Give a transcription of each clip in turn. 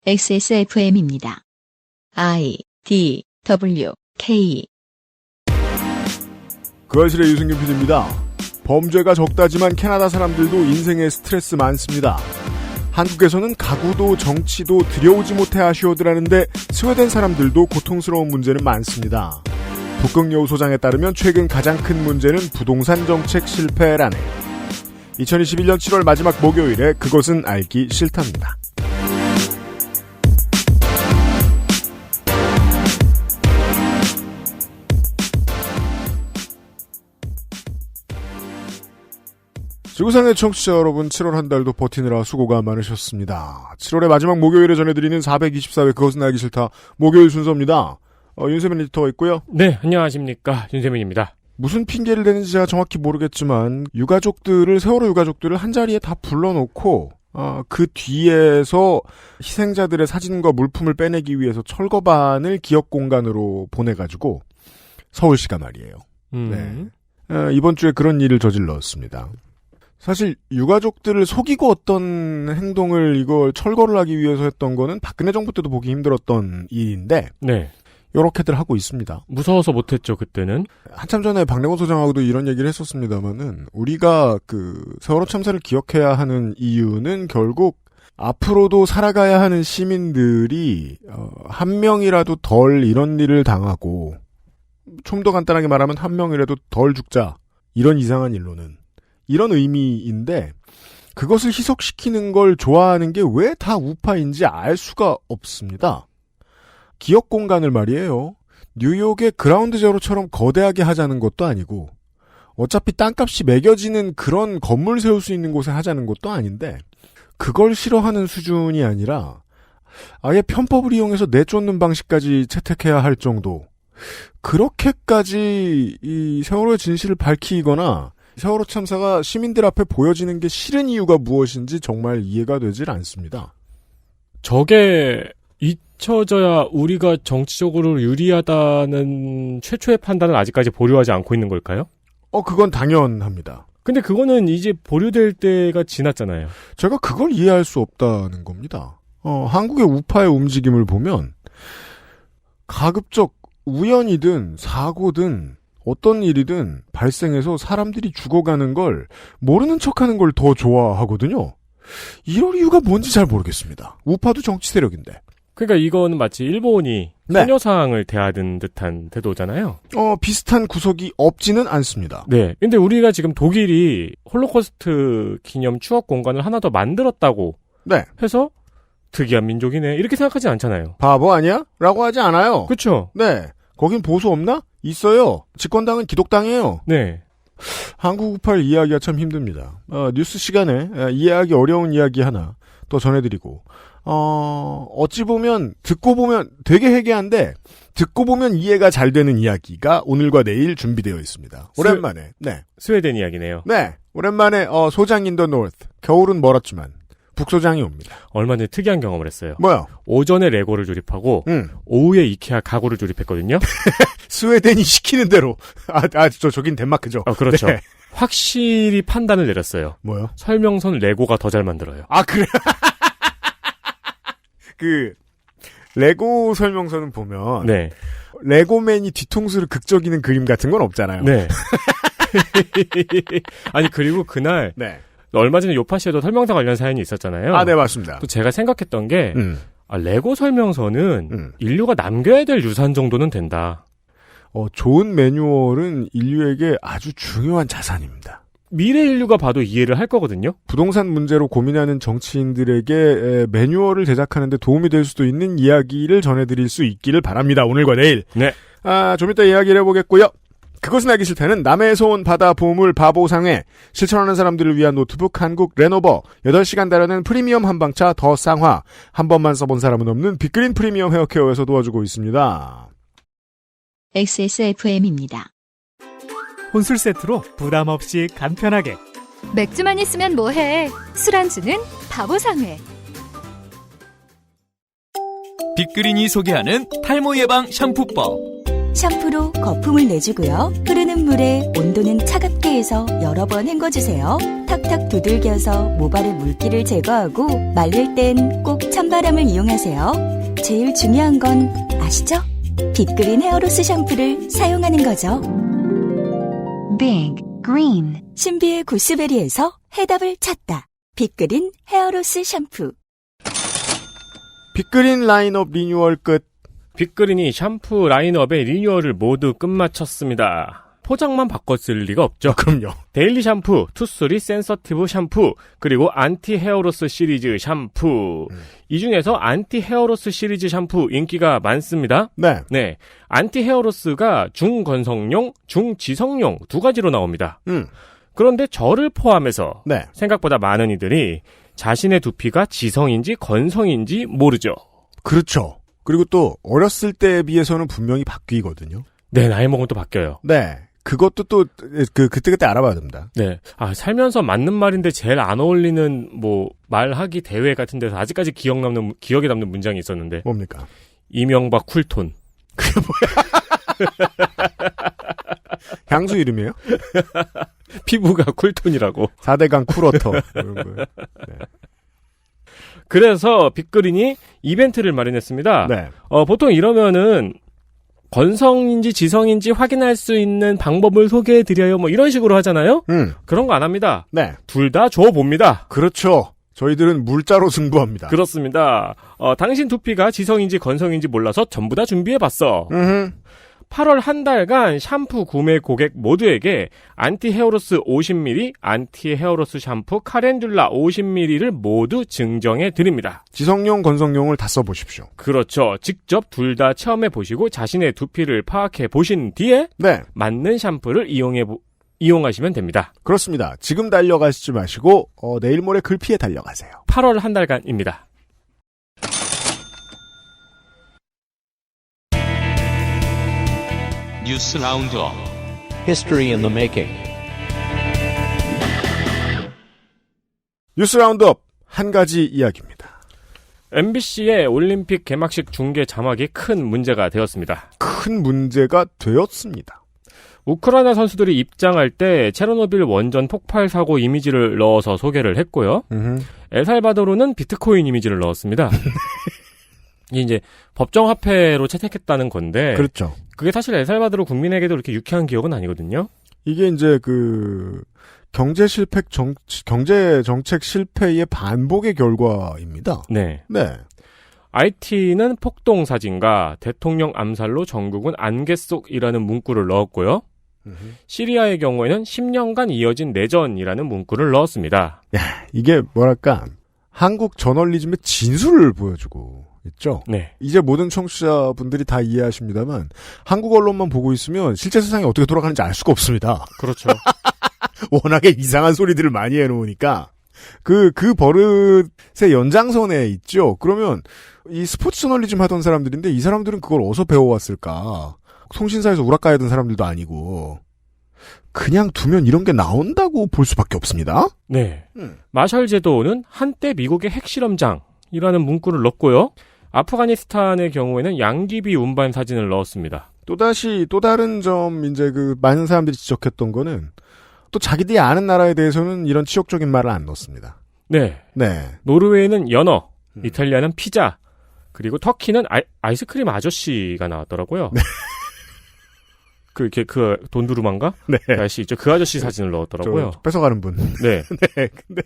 XSFM입니다. I, D, W, K. 그 아실의 유승균 PD입니다. 범죄가 적다지만 캐나다 사람들도 인생에 스트레스 많습니다. 한국에서는 가구도 정치도 들여오지 못해 아쉬워들하는데 스웨덴 사람들도 고통스러운 문제는 많습니다. 북극여우 소장에 따르면 최근 가장 큰 문제는 부동산 정책 실패라네. 2021년 7월 마지막 목요일에 그것은 알기 싫답니다. 지구상의 청취자 여러분, 7월 한 달도 버티느라 수고가 많으셨습니다. 7월의 마지막 목요일에 전해드리는 424회 그것은 알기 싫다 목요일 순서입니다. 윤세민 리터가 있고요. 네, 안녕하십니까. 윤세민입니다. 무슨 핑계를 대는지 제가 정확히 모르겠지만 세월호 유가족들을 한자리에 다 불러놓고 그 뒤에서 희생자들의 사진과 물품을 빼내기 위해서 철거반을 기업공간으로 보내가지고 서울시가 말이에요. 네. 이번 주에 그런 일을 저질렀습니다. 사실 유가족들을 속이고 어떤 행동을 이걸 철거를 하기 위해서 했던 거는 박근혜 정부 때도 보기 힘들었던 일인데 네. 요렇게들 하고 있습니다. 무서워서 못했죠, 그때는. 한참 전에 박래곤 소장하고도 이런 얘기를 했었습니다만은 우리가 세월호 참사를 기억해야 하는 이유는 결국 앞으로도 살아가야 하는 시민들이 한 명이라도 덜 이런 일을 당하고 좀 더 간단하게 말하면 한 명이라도 덜 죽자. 이런 이상한 일로는. 이런 의미인데 그것을 희석시키는 걸 좋아하는 게 왜 다 우파인지 알 수가 없습니다. 기업 공간을 말이에요. 뉴욕의 그라운드 제로처럼 거대하게 하자는 것도 아니고 어차피 땅값이 매겨지는 그런 건물 세울 수 있는 곳에 하자는 것도 아닌데 그걸 싫어하는 수준이 아니라 아예 편법을 이용해서 내쫓는 방식까지 채택해야 할 정도. 그렇게까지 이 세월호의 진실을 밝히거나 세월호 참사가 시민들 앞에 보여지는 게 싫은 이유가 무엇인지 정말 이해가 되질 않습니다. 저게 잊혀져야 우리가 정치적으로 유리하다는 최초의 판단을 아직까지 보류하지 않고 있는 걸까요? 그건 당연합니다. 근데 그거는 이제 보류될 때가 지났잖아요. 제가 그걸 이해할 수 없다는 겁니다. 한국의 우파의 움직임을 보면 가급적 우연이든 사고든 어떤 일이든 발생해서 사람들이 죽어가는 걸 모르는 척하는 걸 더 좋아하거든요. 이럴 이유가 뭔지 잘 모르겠습니다. 우파도 정치 세력인데. 그러니까 이거는 마치 일본이 네. 소녀상을 대하는 듯한 태도잖아요. 비슷한 구석이 없지는 않습니다. 네. 근데 우리가 지금 독일이 홀로코스트 기념 추억 공간을 하나 더 만들었다고 네. 해서 특이한 민족이네. 이렇게 생각하지 않잖아요. 바보 아니야? 라고 하지 않아요. 그렇죠. 네. 거긴 보수 없나? 있어요. 집권당은 기독당이에요. 네. 한국 우파를 이해하기가 참 힘듭니다. 뉴스 시간에 이해하기 어려운 이야기 하나 더 전해드리고 어찌 보면 듣고 보면 되게 해괴한데 듣고 보면 이해가 잘 되는 이야기가 오늘과 내일 준비되어 있습니다. 오랜만에. 네. 스웨덴 이야기네요. 네. 오랜만에 소장 인 더 노르트. 겨울은 멀었지만 북소장이 옵니다. 얼마 전에 특이한 경험을 했어요. 뭐요? 오전에 레고를 조립하고 오후에 이케아 가구를 조립했거든요. 스웨덴이 시키는 대로. 저긴 덴마크죠. 그렇죠. 네. 확실히 판단을 내렸어요. 뭐요? 설명서는 레고가 더 잘 만들어요. 그래. 레고 설명서는 보면 네. 레고맨이 뒤통수를 극적이는 그림 같은 건 없잖아요. 네. 아니 그리고 그날 네. 얼마 전에 요파시에도 설명서 관련 사연이 있었잖아요. 네, 맞습니다. 또 제가 생각했던 게 레고 설명서는 인류가 남겨야 될 유산 정도는 된다. 좋은 매뉴얼은 인류에게 아주 중요한 자산입니다. 미래 인류가 봐도 이해를 할 거거든요. 부동산 문제로 고민하는 정치인들에게 매뉴얼을 제작하는 데 도움이 될 수도 있는 이야기를 전해드릴 수 있기를 바랍니다. 오늘과 내일. 네. 좀 이따 이야기를 해보겠고요. 그것은 알기 싫다는 남해에서 온 바다 보물 바보상회, 실천하는 사람들을 위한 노트북 한국 레노버, 8시간 다려는 프리미엄 한방차 더 쌍화, 한 번만 써본 사람은 없는 빅그린 프리미엄 헤어케어에서 도와주고 있습니다. XSFM입니다. 혼술 세트로 부담 없이 간편하게. 맥주만 있으면 뭐해. 술안주는 바보상회. 빅그린이 소개하는 탈모 예방 샴푸법. 샴푸로 거품을 내주고요. 흐르는 물에 온도는 차갑게 해서 여러 번 헹궈주세요. 탁 탁탁 두들겨서 모발의 물기를 제거하고 말릴 땐 꼭 찬바람을 이용하세요. 제일 중요한 건 아시죠? 빅그린 헤어로스 샴푸를 사용하는 거죠. Big Green 신비의 구스베리에서 해답을 찾다. 빅그린 헤어로스 샴푸. 빅그린 라인업 리뉴얼 끝. 빅그린이 샴푸 라인업의 리뉴얼을 모두 끝마쳤습니다. 포장만 바꿨을 리가 없죠. 그럼요. 데일리 샴푸, 투쓰리 센서티브 샴푸, 그리고 안티 헤어로스 시리즈 샴푸. 이 중에서 안티 헤어로스 시리즈 샴푸 인기가 많습니다. 네. 안티 헤어로스가 중건성용, 중지성용 두 가지로 나옵니다. 그런데 저를 포함해서 네. 생각보다 많은 이들이 자신의 두피가 지성인지 건성인지 모르죠. 그렇죠. 그리고 또 어렸을 때에 비해서는 분명히 바뀌거든요. 네, 나이 먹으면 또 바뀌어요. 네. 그것도 또 그때그때 알아봐야 됩니다. 네. 살면서 맞는 말인데 제일 안 어울리는 말하기 대회 같은 데서 아직까지 기억에 남는 문장이 있었는데. 뭡니까? 이명박 쿨톤. 그게 뭐야? 향수 이름이에요? 피부가 쿨톤이라고. 4대강 쿨워터. 이런 거예요. 네. 그래서 빅그린이 이벤트를 마련했습니다. 네. 보통 이러면은 건성인지 지성인지 확인할 수 있는 방법을 소개해드려요. 이런 식으로 하잖아요. 그런 거 안 합니다. 네. 둘 다 줘봅니다. 그렇죠. 저희들은 물자로 승부합니다. 그렇습니다. 당신 두피가 지성인지 건성인지 몰라서 전부 다 준비해봤어. 8월 한 달간 샴푸 구매 고객 모두에게 안티 헤어로스 50ml, 안티 헤어로스 샴푸 카렌듈라 50ml를 모두 증정해 드립니다. 지성용, 건성용을 다 써보십시오. 그렇죠. 직접 둘 다 체험해 보시고 자신의 두피를 파악해 보신 뒤에 네. 맞는 샴푸를 이용하시면 됩니다. 그렇습니다. 지금 달려가시지 마시고 내일 모레 글피에 달려가세요. 8월 한 달간입니다. 뉴스 라운드업 History in the Making. 뉴스 라운드업 한 가지 이야기입니다. MBC의 올림픽 개막식 중계 자막이 큰 문제가 되었습니다. 큰 문제가 되었습니다. 우크라이나 선수들이 입장할 때 체르노빌 원전 폭발 사고 이미지를 넣어서 소개를 했고요. 엘살바도르는 비트코인 이미지를 넣었습니다. 이게 이제 법정화폐로 채택했다는 건데. 그렇죠. 그게 사실 엘살바도르 국민에게도 그렇게 유쾌한 기억은 아니거든요. 이게 이제 경제 정책 실패의 반복의 결과입니다. 네. 네. IT는 폭동 사진과 대통령 암살로 전국은 안개 속이라는 문구를 넣었고요. 시리아의 경우에는 10년간 이어진 내전이라는 문구를 넣었습니다. 야, 이게 뭐랄까 한국 저널리즘의 진수를 보여주고 있죠. 네. 이제 모든 청취자분들이 다 이해하십니다만 한국 언론만 보고 있으면 실제 세상이 어떻게 돌아가는지 알 수가 없습니다. 그렇죠. 워낙에 이상한 소리들을 많이 해놓으니까 그 버릇의 연장선에 있죠. 그러면 이 스포츠 저널리즘 하던 사람들인데 이 사람들은 그걸 어디서 배워왔을까? 통신사에서 우락가야던 사람들도 아니고 그냥 두면 이런 게 나온다고 볼 수밖에 없습니다. 네. 마셜 제도는 한때 미국의 핵실험장이라는 문구를 넣었고요. 아프가니스탄의 경우에는 양귀비 운반 사진을 넣었습니다. 또 다른 점 이제 많은 사람들이 지적했던 거는 또 자기들이 아는 나라에 대해서는 이런 치욕적인 말을 안 넣습니다. 네. 네. 노르웨이는 연어, 이탈리아는 피자, 그리고 터키는 아이스크림 아저씨가 나왔더라고요. 네. 그 돈두루만가? 네. 그 아저씨 있죠. 그 아저씨 사진을 넣었더라고요. 뺏어가는 분. 네. 네. 근데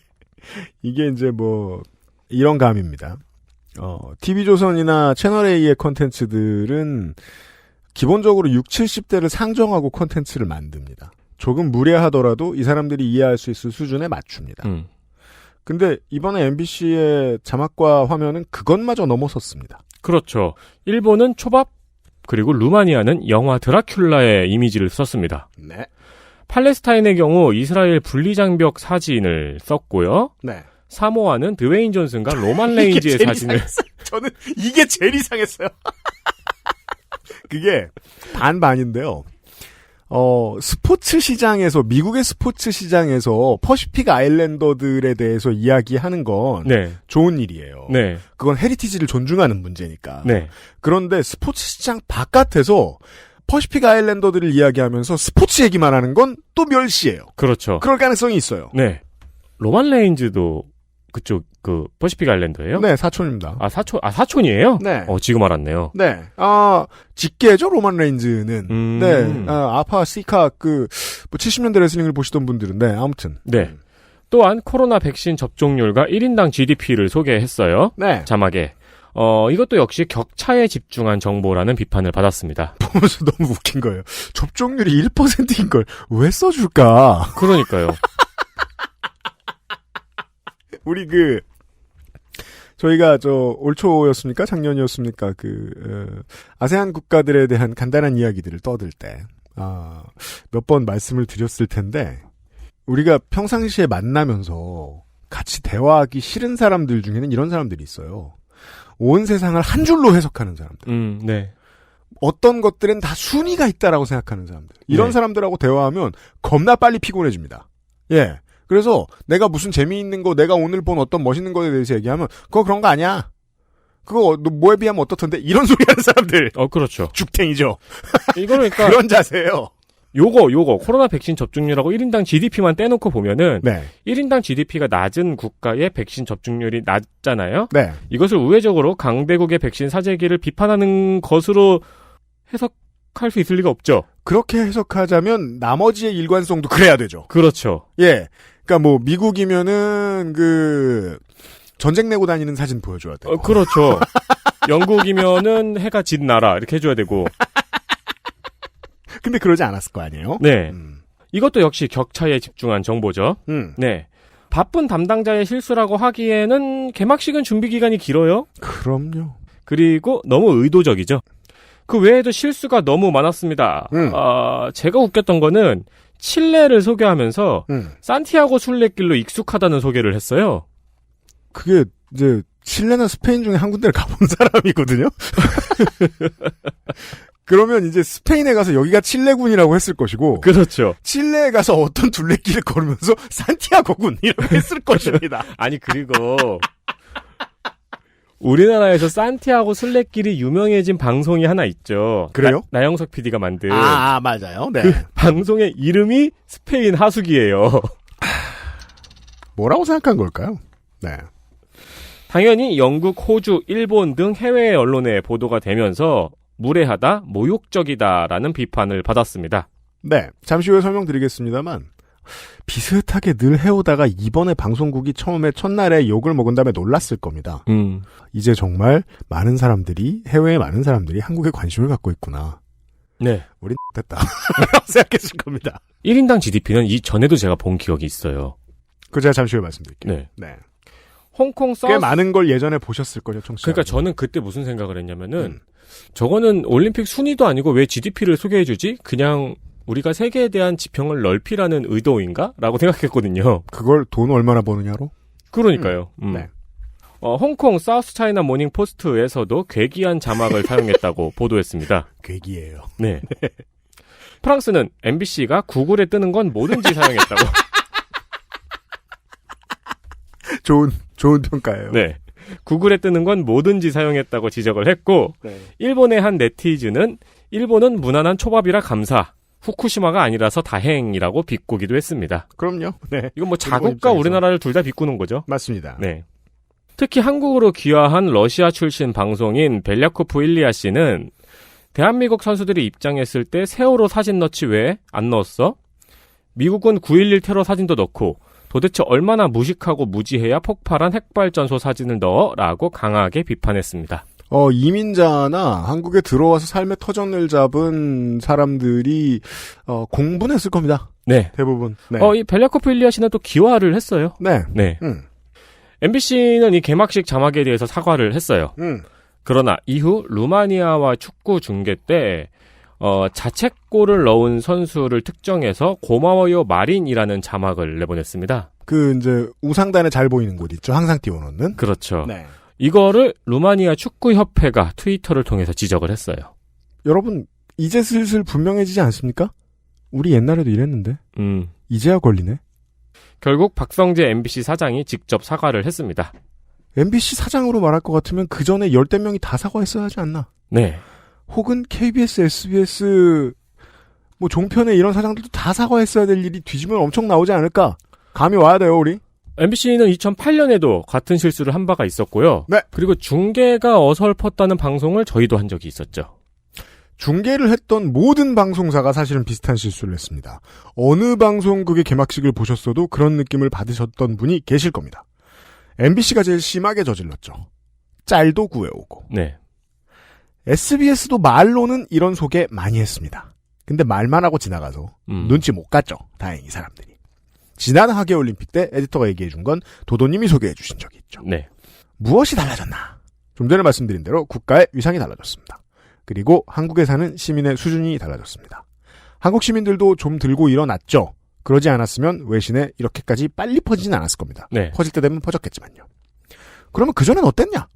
이게 이제 이런 감입니다. TV조선이나 채널A의 콘텐츠들은 기본적으로 60, 70대를 상정하고 콘텐츠를 만듭니다. 조금 무례하더라도 이 사람들이 이해할 수 있을 수준에 맞춥니다. 근데 이번에 MBC의 자막과 화면은 그것마저 넘어섰습니다. 그렇죠. 일본은 초밥, 그리고 루마니아는 영화 드라큘라의 이미지를 썼습니다. 네. 팔레스타인의 경우 이스라엘 분리장벽 사진을 썼고요. 네. 사모아는 드웨인 존슨과 로만 레인지의 사진을. 저는 이게 제일 이상했어요. 그게 반반인데요. 스포츠 시장에서, 미국의 스포츠 시장에서 퍼시픽 아일랜더들에 대해서 이야기하는 건 네. 좋은 일이에요. 네. 그건 헤리티지를 존중하는 문제니까. 네. 그런데 스포츠 시장 바깥에서 퍼시픽 아일랜더들을 이야기하면서 스포츠 얘기만 하는 건 또 멸시예요. 그렇죠. 그럴 가능성이 있어요. 네. 로만 레인즈도 그쪽 퍼시픽 아일랜드예요? 네, 사촌입니다. 사촌이에요? 네. 지금 알았네요. 네. 직계죠, 로만 레인즈는. 네. 아파, 시카, 70년대 레슬링을 보시던 분들은, 네, 아무튼. 네. 또한 코로나 백신 접종률과 1인당 GDP를 소개했어요. 네. 자막에. 이것도 역시 격차에 집중한 정보라는 비판을 받았습니다. 보면서 너무 웃긴 거예요. 접종률이 1%인 걸 왜 써줄까? 그러니까요. 우리 저희가 올 초였습니까? 작년이었습니까? 아세안 국가들에 대한 간단한 이야기들을 떠들 때, 몇 번 말씀을 드렸을 텐데, 우리가 평상시에 만나면서 같이 대화하기 싫은 사람들 중에는 이런 사람들이 있어요. 온 세상을 한 줄로 해석하는 사람들. 네. 어떤 것들은 다 순위가 있다라고 생각하는 사람들. 이런 네. 사람들하고 대화하면 겁나 빨리 피곤해집니다. 예. 그래서 내가 무슨 재미있는 거, 내가 오늘 본 어떤 멋있는 거에 대해서 얘기하면 그거 그런 거 아니야. 그거 너 뭐에 비하면 어떻던데? 이런 소리 하는 사람들. 그렇죠. 죽탱이죠. 그러니까 그런 자세예요. 요거 코로나 백신 접종률하고 1인당 GDP만 떼놓고 보면은 네. 1인당 GDP가 낮은 국가의 백신 접종률이 낮잖아요. 네. 이것을 우회적으로 강대국의 백신 사재기를 비판하는 것으로 해석할 수 있을 리가 없죠. 그렇게 해석하자면 나머지의 일관성도 그래야 되죠. 그렇죠. 예. 그러니까 미국이면은 전쟁 내고 다니는 사진 보여줘야 돼요. 그렇죠. 영국이면은 해가 진 나라 이렇게 해줘야 되고. 근데 그러지 않았을 거 아니에요? 네. 이것도 역시 격차에 집중한 정보죠. 네. 바쁜 담당자의 실수라고 하기에는 개막식은 준비 기간이 길어요. 그럼요. 그리고 너무 의도적이죠. 그 외에도 실수가 너무 많았습니다. 제가 웃겼던 거는 칠레를 소개하면서 산티아고 순례길로 익숙하다는 소개를 했어요. 그게 이제 칠레나 스페인 중에 한 군데를 가본 사람이거든요. 그러면 이제 스페인에 가서 여기가 칠레군이라고 했을 것이고, 그렇죠. 칠레에 가서 어떤 둘레길을 걸으면서 산티아고군이라고 했을 것입니다. 아니 그리고 우리나라에서 산티아고 순례길이 유명해진 방송이 하나 있죠. 그래요? 나영석 PD가 만든. 맞아요. 네. 그 방송의 이름이 스페인 하수기예요. 뭐라고 생각한 걸까요? 네. 당연히 영국, 호주, 일본 등 해외 언론에 보도가 되면서 무례하다, 모욕적이다라는 비판을 받았습니다. 네. 잠시 후에 설명드리겠습니다만 비슷하게 늘 해오다가 이번에 방송국이 처음에 첫날에 욕을 먹은 다음에 놀랐을 겁니다. 이제 정말 해외의 많은 사람들이 한국에 관심을 갖고 있구나. 네. 우린 됐다. 생각했을 겁니다. 1인당 GDP는 이전에도 제가 본 기억이 있어요. 그거 제가 잠시 후에 말씀드릴게요. 네. 네. 홍콩 꽤 많은 걸 예전에 보셨을 거죠, 청취자. 그러니까 저는 그때 무슨 생각을 했냐면은 저거는 올림픽 순위도 아니고 왜 GDP를 소개해주지? 그냥 우리가 세계에 대한 지평을 넓히라는 의도인가? 라고 생각했거든요. 그걸 돈 얼마나 버느냐로? 그러니까요. 네. 홍콩 사우스 차이나 모닝 포스트에서도 괴기한 자막을 사용했다고 보도했습니다. 괴기예요. 네. 프랑스는 MBC가 구글에 뜨는 건 뭐든지 사용했다고. 좋은 평가예요. 네. 구글에 뜨는 건 뭐든지 사용했다고 지적을 했고, 네. 일본의 한 네티즌은 일본은 무난한 초밥이라 감사, 후쿠시마가 아니라서 다행이라고 비꼬기도 했습니다. 그럼요. 네. 이건 뭐 자국과 우리나라를 둘 다 비꼬는 거죠. 맞습니다. 네. 특히 한국으로 귀화한 러시아 출신 방송인 벨야코프 일리아 씨는 대한민국 선수들이 입장했을 때 세월호 사진 넣지 왜 안 넣었어? 미국은 9.11 테러 사진도 넣고 도대체 얼마나 무식하고 무지해야 폭발한 핵발전소 사진을 넣어? 라고 강하게 비판했습니다. 이민자나 한국에 들어와서 삶의 터전을 잡은 사람들이 공부는 했을 겁니다. 네. 대부분. 네. 이 벨야코프 일리아 씨는 또 기화를 했어요. 네. 네. MBC는 이 개막식 자막에 대해서 사과를 했어요. 그러나 이후 루마니아와 축구 중계 때 자책골을 넣은 선수를 특정해서 고마워요 마린이라는 자막을 내보냈습니다. 이제 우상단에 잘 보이는 곳 있죠. 항상 띄워놓는. 그렇죠. 네. 이거를 루마니아 축구협회가 트위터를 통해서 지적을 했어요. 여러분 이제 슬슬 분명해지지 않습니까? 우리 옛날에도 이랬는데. 이제야 걸리네. 결국 박성재 MBC 사장이 직접 사과를 했습니다. MBC 사장으로 말할 것 같으면 그 전에 10대 명이 다 사과했어야 하지 않나. 네. 혹은 KBS, SBS, 종편에 이런 사장들도 다 사과했어야 될 일이 뒤지면 엄청 나오지 않을까? 감이 와야 돼요, 우리. MBC는 2008년에도 같은 실수를 한 바가 있었고요. 네. 그리고 중계가 어설펐다는 방송을 저희도 한 적이 있었죠. 중계를 했던 모든 방송사가 사실은 비슷한 실수를 했습니다. 어느 방송국의 개막식을 보셨어도 그런 느낌을 받으셨던 분이 계실 겁니다. MBC가 제일 심하게 저질렀죠. 짤도 구해오고. 네. SBS도 말로는 이런 소개 많이 했습니다. 근데 말만 하고 지나가서 눈치 못 갔죠. 다행히 사람들이. 지난 하계올림픽 때 에디터가 얘기해준 건 도도님이 소개해주신 적이 있죠. 네. 무엇이 달라졌나? 좀 전에 말씀드린 대로 국가의 위상이 달라졌습니다. 그리고 한국에 사는 시민의 수준이 달라졌습니다. 한국 시민들도 좀 들고 일어났죠. 그러지 않았으면 외신에 이렇게까지 빨리 퍼지진 않았을 겁니다. 네. 퍼질 때 되면 퍼졌겠지만요. 그러면 그전엔 어땠냐?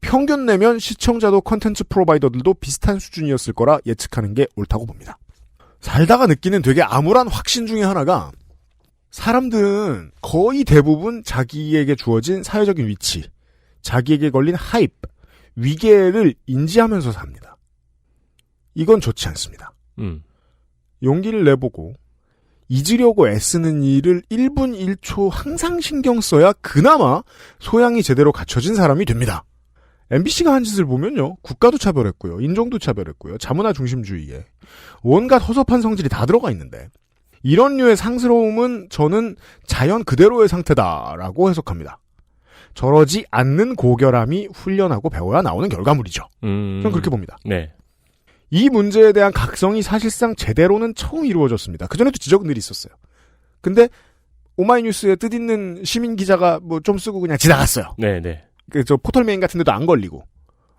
평균 내면 시청자도 컨텐츠 프로바이더들도 비슷한 수준이었을 거라 예측하는 게 옳다고 봅니다. 살다가 느끼는 되게 암울한 확신 중에 하나가 사람들은 거의 대부분 자기에게 주어진 사회적인 위치, 자기에게 걸린 하이프, 위계를 인지하면서 삽니다. 이건 좋지 않습니다. 용기를 내보고 잊으려고 애쓰는 일을 1분 1초 항상 신경 써야 그나마 소양이 제대로 갖춰진 사람이 됩니다. MBC가 한 짓을 보면요. 국가도 차별했고요. 인종도 차별했고요. 자문화 중심주의에 온갖 허접한 성질이 다 들어가 있는데 이런 류의 상스러움은 저는 자연 그대로의 상태다라고 해석합니다. 저러지 않는 고결함이 훈련하고 배워야 나오는 결과물이죠. 저는 그렇게 봅니다. 네. 이 문제에 대한 각성이 사실상 제대로는 처음 이루어졌습니다. 그전에도 지적은 늘 있었어요. 근데 오마이뉴스에 뜻있는 시민 기자가 뭐 좀 쓰고 그냥 지나갔어요. 네네. 저 포털메인 같은 데도 안 걸리고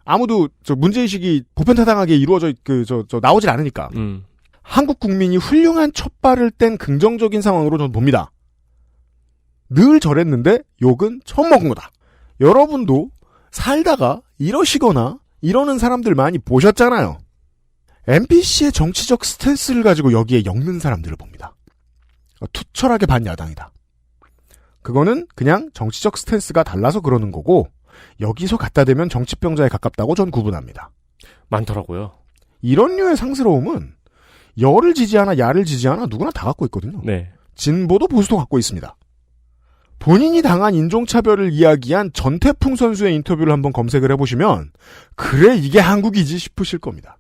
아무도 저 문제의식이 보편타당하게 이루어져 나오질 않으니까 한국 국민이 훌륭한 첫발을 뗀 긍정적인 상황으로 저는 봅니다. 늘 저랬는데 욕은 처음 먹은 거다. 여러분도 살다가 이러시거나 이러는 사람들 많이 보셨잖아요. MBC의 정치적 스탠스를 가지고 여기에 엮는 사람들을 봅니다. 투철하게 반야당이다. 그거는 그냥 정치적 스탠스가 달라서 그러는 거고 여기서 갖다 대면 정치병자에 가깝다고 전 구분합니다. 많더라고요. 이런 류의 상스러움은 여를 지지하나 야를 지지하나 누구나 다 갖고 있거든요. 네. 진보도 보수도 갖고 있습니다. 본인이 당한 인종차별을 이야기한 전태풍 선수의 인터뷰를 한번 검색을 해보시면 그래 이게 한국이지 싶으실 겁니다.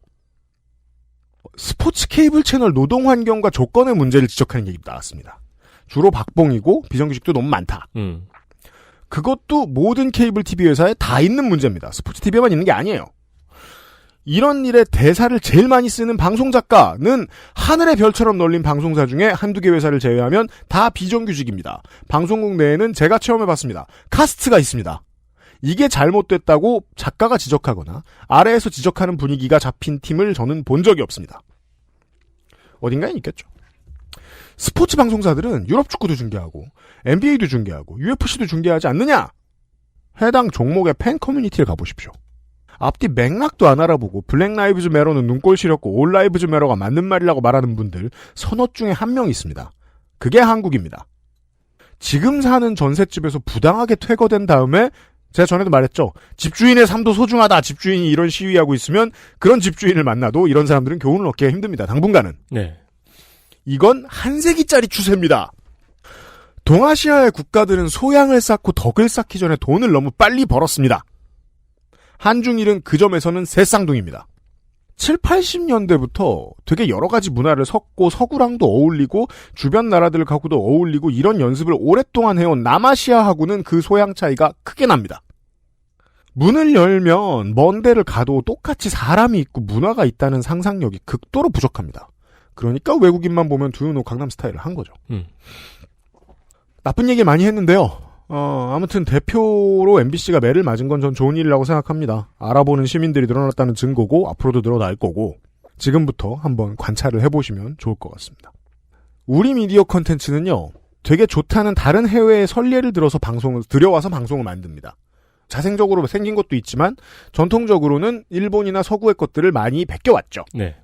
스포츠 케이블 채널 노동 환경과 조건의 문제를 지적하는 얘기도 나왔습니다. 주로 박봉이고 비정규직도 너무 많다. 그것도 모든 케이블 TV 회사에 다 있는 문제입니다. 스포츠 TV에만 있는 게 아니에요. 이런 일에 대사를 제일 많이 쓰는 방송작가는 하늘의 별처럼 널린 방송사 중에 한두 개 회사를 제외하면 다 비정규직입니다. 방송국 내에는 제가 체험해봤습니다. 카스트가 있습니다. 이게 잘못됐다고 작가가 지적하거나 아래에서 지적하는 분위기가 잡힌 팀을 저는 본 적이 없습니다. 어딘가에 있겠죠. 스포츠 방송사들은 유럽 축구도 중계하고 NBA도 중계하고 UFC도 중계하지 않느냐? 해당 종목의 팬 커뮤니티를 가보십시오. 앞뒤 맥락도 안 알아보고 블랙 라이브즈 매러는 눈꼴 시렸고 올 라이브즈 매러가 맞는 말이라고 말하는 분들 서너 중에 한 명 있습니다. 그게 한국입니다. 지금 사는 전셋집에서 부당하게 퇴거된 다음에 제가 전에도 말했죠. 집주인의 삶도 소중하다. 집주인이 이런 시위하고 있으면 그런 집주인을 만나도 이런 사람들은 교훈을 얻기가 힘듭니다. 당분간은. 네. 이건 한 세기짜리 추세입니다. 동아시아의 국가들은 소양을 쌓고 덕을 쌓기 전에 돈을 너무 빨리 벌었습니다. 한중일은 그 점에서는 새쌍둥이입니다. 7, 80년대부터 되게 여러 가지 문화를 섞고 서구랑도 어울리고 주변 나라들하고도 어울리고 이런 연습을 오랫동안 해온 남아시아하고는 그 소양 차이가 크게 납니다. 문을 열면 먼 데를 가도 똑같이 사람이 있고 문화가 있다는 상상력이 극도로 부족합니다. 그러니까 외국인만 보면 두유노 강남 스타일을 한 거죠. 나쁜 얘기 많이 했는데요. 아무튼 대표로 MBC가 매를 맞은 건 전 좋은 일이라고 생각합니다. 알아보는 시민들이 늘어났다는 증거고 앞으로도 늘어날 거고 지금부터 한번 관찰을 해보시면 좋을 것 같습니다. 우리 미디어 콘텐츠는요. 되게 좋다는 다른 해외의 선례를 들어서 들여와서 방송을 만듭니다. 자생적으로 생긴 것도 있지만 전통적으로는 일본이나 서구의 것들을 많이 베껴왔죠. 네.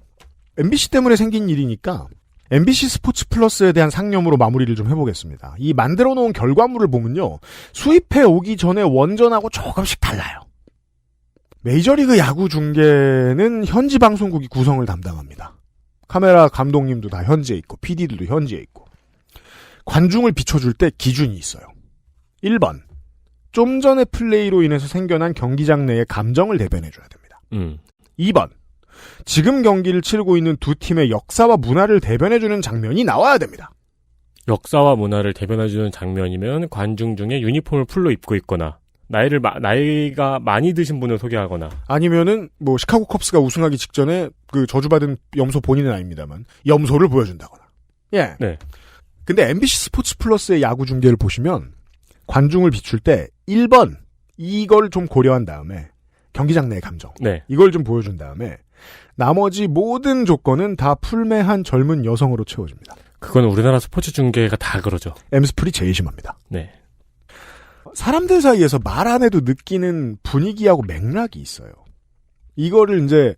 MBC 때문에 생긴 일이니까 MBC 스포츠 플러스에 대한 상념으로 마무리를 좀 해보겠습니다. 이 만들어 놓은 결과물을 보면요. 수입해 오기 전에 원전하고 조금씩 달라요. 메이저리그 야구 중계는 현지 방송국이 구성을 담당합니다. 카메라 감독님도 다 현지에 있고 PD들도 현지에 있고 관중을 비춰줄 때 기준이 있어요. 1번. 좀 전의 플레이로 인해서 생겨난 경기장 내의 감정을 대변해줘야 됩니다. 2번. 지금 경기를 치르고 있는 두 팀의 역사와 문화를 대변해주는 장면이 나와야 됩니다. 역사와 문화를 대변해주는 장면이면 관중 중에 유니폼을 풀로 입고 있거나 나이가 많이 드신 분을 소개하거나 아니면은 뭐 시카고 컵스가 우승하기 직전에 그 저주받은 염소 본인은 아닙니다만 염소를 보여준다거나. 예. 네. 근데 MBC 스포츠 플러스의 야구 중계를 보시면 관중을 비출 때 1번 이걸 좀 고려한 다음에 경기장 내의 감정 네. 이걸 좀 보여준 다음에 나머지 모든 조건은 다 풀매한 젊은 여성으로 채워집니다. 그건 우리나라 스포츠 중계가 다 그러죠. 엠스플이 제일 심합니다. 네. 사람들 사이에서 말 안 해도 느끼는 분위기하고 맥락이 있어요. 이거를 이제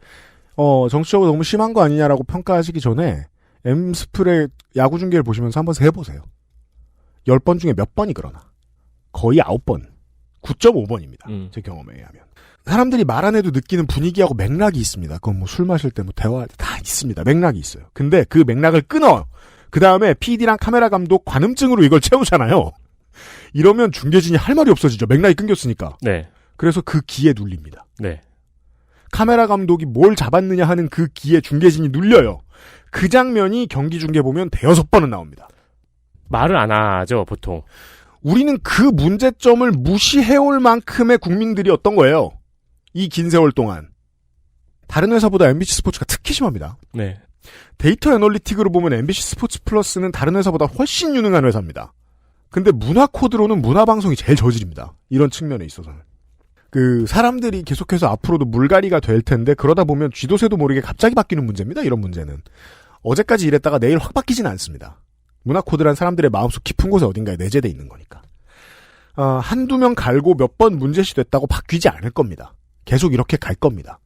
정치적으로 너무 심한 거 아니냐라고 평가하시기 전에 엠스플의 야구 중계를 보시면서 한번 세보세요. 10번 중에 몇 번이 그러나. 거의 9번. 9.5번입니다. 제 경험에 의하면. 사람들이 말 안 해도 느끼는 분위기하고 맥락이 있습니다. 그건 뭐 술 마실 때 뭐 대화할 때 다 있습니다. 맥락이 있어요. 근데 그 맥락을 끊어요. 그 다음에 PD랑 카메라 감독 관음증으로 이걸 채우잖아요. 이러면 중계진이 할 말이 없어지죠. 맥락이 끊겼으니까. 네. 그래서 그 기에 눌립니다. 네. 카메라 감독이 뭘 잡았느냐 하는 그 기에 중계진이 눌려요. 그 장면이 경기 중계 보면 대여섯 번은 나옵니다. 말을 안 하죠, 보통. 우리는 그 문제점을 무시해올 만큼의 국민들이었던 거예요. 이 긴 세월 동안. 다른 회사보다 MBC 스포츠가 특히 심합니다. 네. 데이터 애널리틱으로 보면 MBC 스포츠 플러스는 다른 회사보다 훨씬 유능한 회사입니다. 근데 문화 코드로는 문화방송이 제일 저질입니다. 이런 측면에 있어서는. 그 사람들이 계속해서 앞으로도 물갈이가 될 텐데 그러다 보면 쥐도 새도 모르게 갑자기 바뀌는 문제입니다. 이런 문제는. 어제까지 이랬다가 내일 확 바뀌지는 않습니다. 문화 코드란 사람들의 마음속 깊은 곳에 어딘가에 내재돼 있는 거니까. 한두 명 갈고 몇 번 문제시 됐다고 바뀌지 않을 겁니다. 계속 이렇게 갈 겁니다.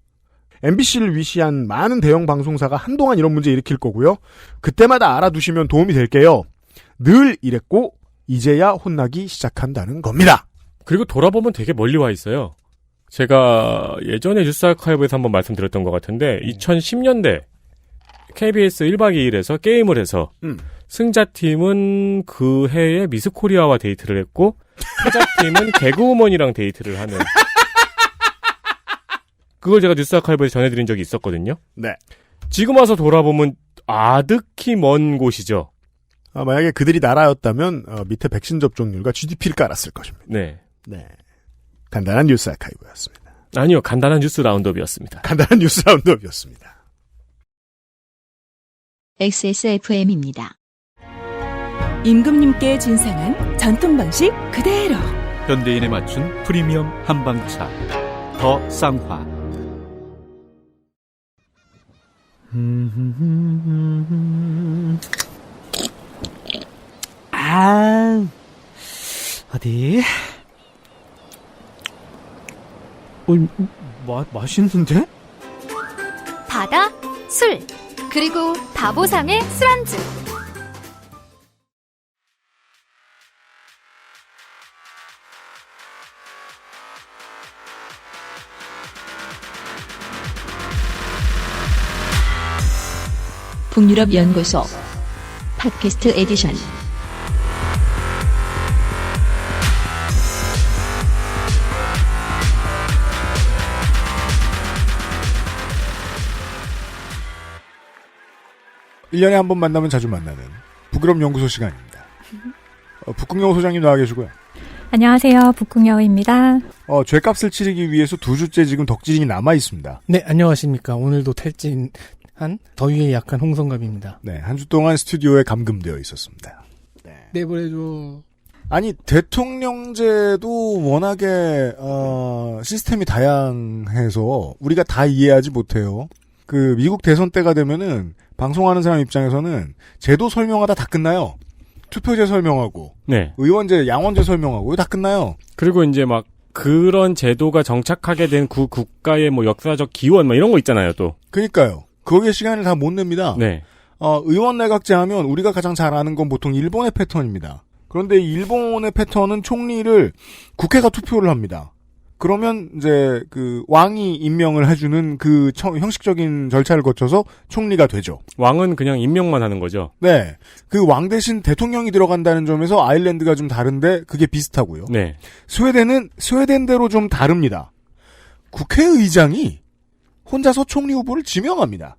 MBC를 위시한 많은 대형 방송사가 한동안 이런 문제 일으킬 거고요. 그때마다 알아두시면 도움이 될게요. 늘 이랬고 이제야 혼나기 시작한다는 겁니다. 그리고 돌아보면 되게 멀리 와 있어요. 제가 예전에 뉴스 아카이브에서 한번 말씀드렸던 것 같은데 2010년대 KBS 1박 2일에서 게임을 해서 승자팀은 그 해에 미스 코리아와 데이트를 했고 패자팀은 개그우먼이랑 데이트를 하는 그걸 제가 뉴스 아카이브에서 전해드린 적이 있었거든요. 네. 지금 와서 돌아보면 아득히 먼 곳이죠. 만약에 그들이 나라였다면 밑에 백신 접종률과 GDP를 깔았을 것입니다. 네. 네. 간단한 뉴스 아카이브였습니다. 아니요. 간단한 뉴스 라운드업이었습니다. 간단한 뉴스 라운드업이었습니다. XSFM입니다. 임금님께 진상한 전통 방식 그대로. 현대인에 맞춘 프리미엄 한방차. 더 쌍화. 어디? 맛있는데? 바다, 술, 그리고 바보상의 술안주. 북유럽 연구소 팟캐스트 에디션. 일년에 한 번 만나면 자주 만나는 북유럽 연구소 시간입니다. 북극여우 소장님 나와 계시고요. 안녕하세요. 북극여우입니다. 죗값을 치르기 위해서 2주째 지금 덕질인이 남아 있습니다. 네, 안녕하십니까. 오늘도 탈진한 더위에 약한 홍성갑입니다. 네, 한 주 동안 스튜디오에 감금되어 있었습니다. 네. 내보내줘. 아니, 대통령제도 워낙에, 시스템이 다양해서 우리가 다 이해하지 못해요. 그, 미국 대선 때가 되면은, 방송하는 사람 입장에서는 제도 설명하다 다 끝나요. 투표제 설명하고, 네. 의원제, 양원제 설명하고, 다 끝나요. 그리고 이제 막, 그런 제도가 정착하게 된 그 국가의 뭐 역사적 기원, 뭐 이런 거 있잖아요, 또. 그니까요. 거기에 시간을 다 못 냅니다. 네. 의원 내각제 하면 우리가 가장 잘 아는 건 보통 일본의 패턴입니다. 그런데 일본의 패턴은 총리를 국회가 투표를 합니다. 그러면 이제 그 왕이 임명을 해주는 그 형식적인 절차를 거쳐서 총리가 되죠. 왕은 그냥 임명만 하는 거죠. 네. 그 왕 대신 대통령이 들어간다는 점에서 아일랜드가 좀 다른데 그게 비슷하고요. 네. 스웨덴은 스웨덴대로 좀 다릅니다. 국회의장이 혼자서 총리 후보를 지명합니다.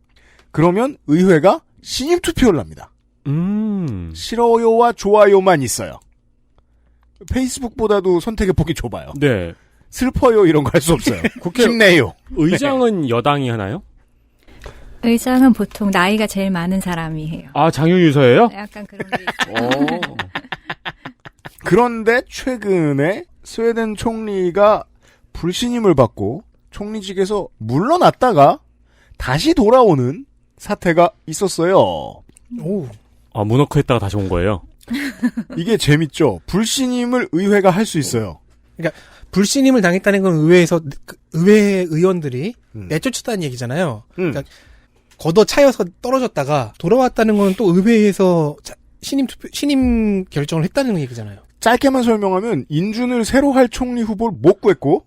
그러면 의회가 신임 투표를 합니다. 싫어요와 좋아요만 있어요. 페이스북보다도 선택의 폭이 좁아요. 네. 슬퍼요 이런 거 할 수 없어요. 힘내요. 의장은 네. 여당이 하나요? 의장은 보통 나이가 제일 많은 사람이 해요. 아, 장유유서예요? 약간 그런 게 있어요. 그런데 최근에 스웨덴 총리가 불신임을 받고 총리직에서 물러났다가 다시 돌아오는 사태가 있었어요. 오. 아, 문워크 했다가 다시 온 거예요? 이게 재밌죠. 불신임을 의회가 할 수 있어요. 그러니까 불신임을 당했다는 건 의회에서 의회 의원들이 내쫓았다는 얘기잖아요. 그러니까 걷어 차여서 떨어졌다가 돌아왔다는 건 또 의회에서 신임 결정을 했다는 얘기잖아요. 짧게만 설명하면 인준을 새로 할 총리 후보를 못 구했고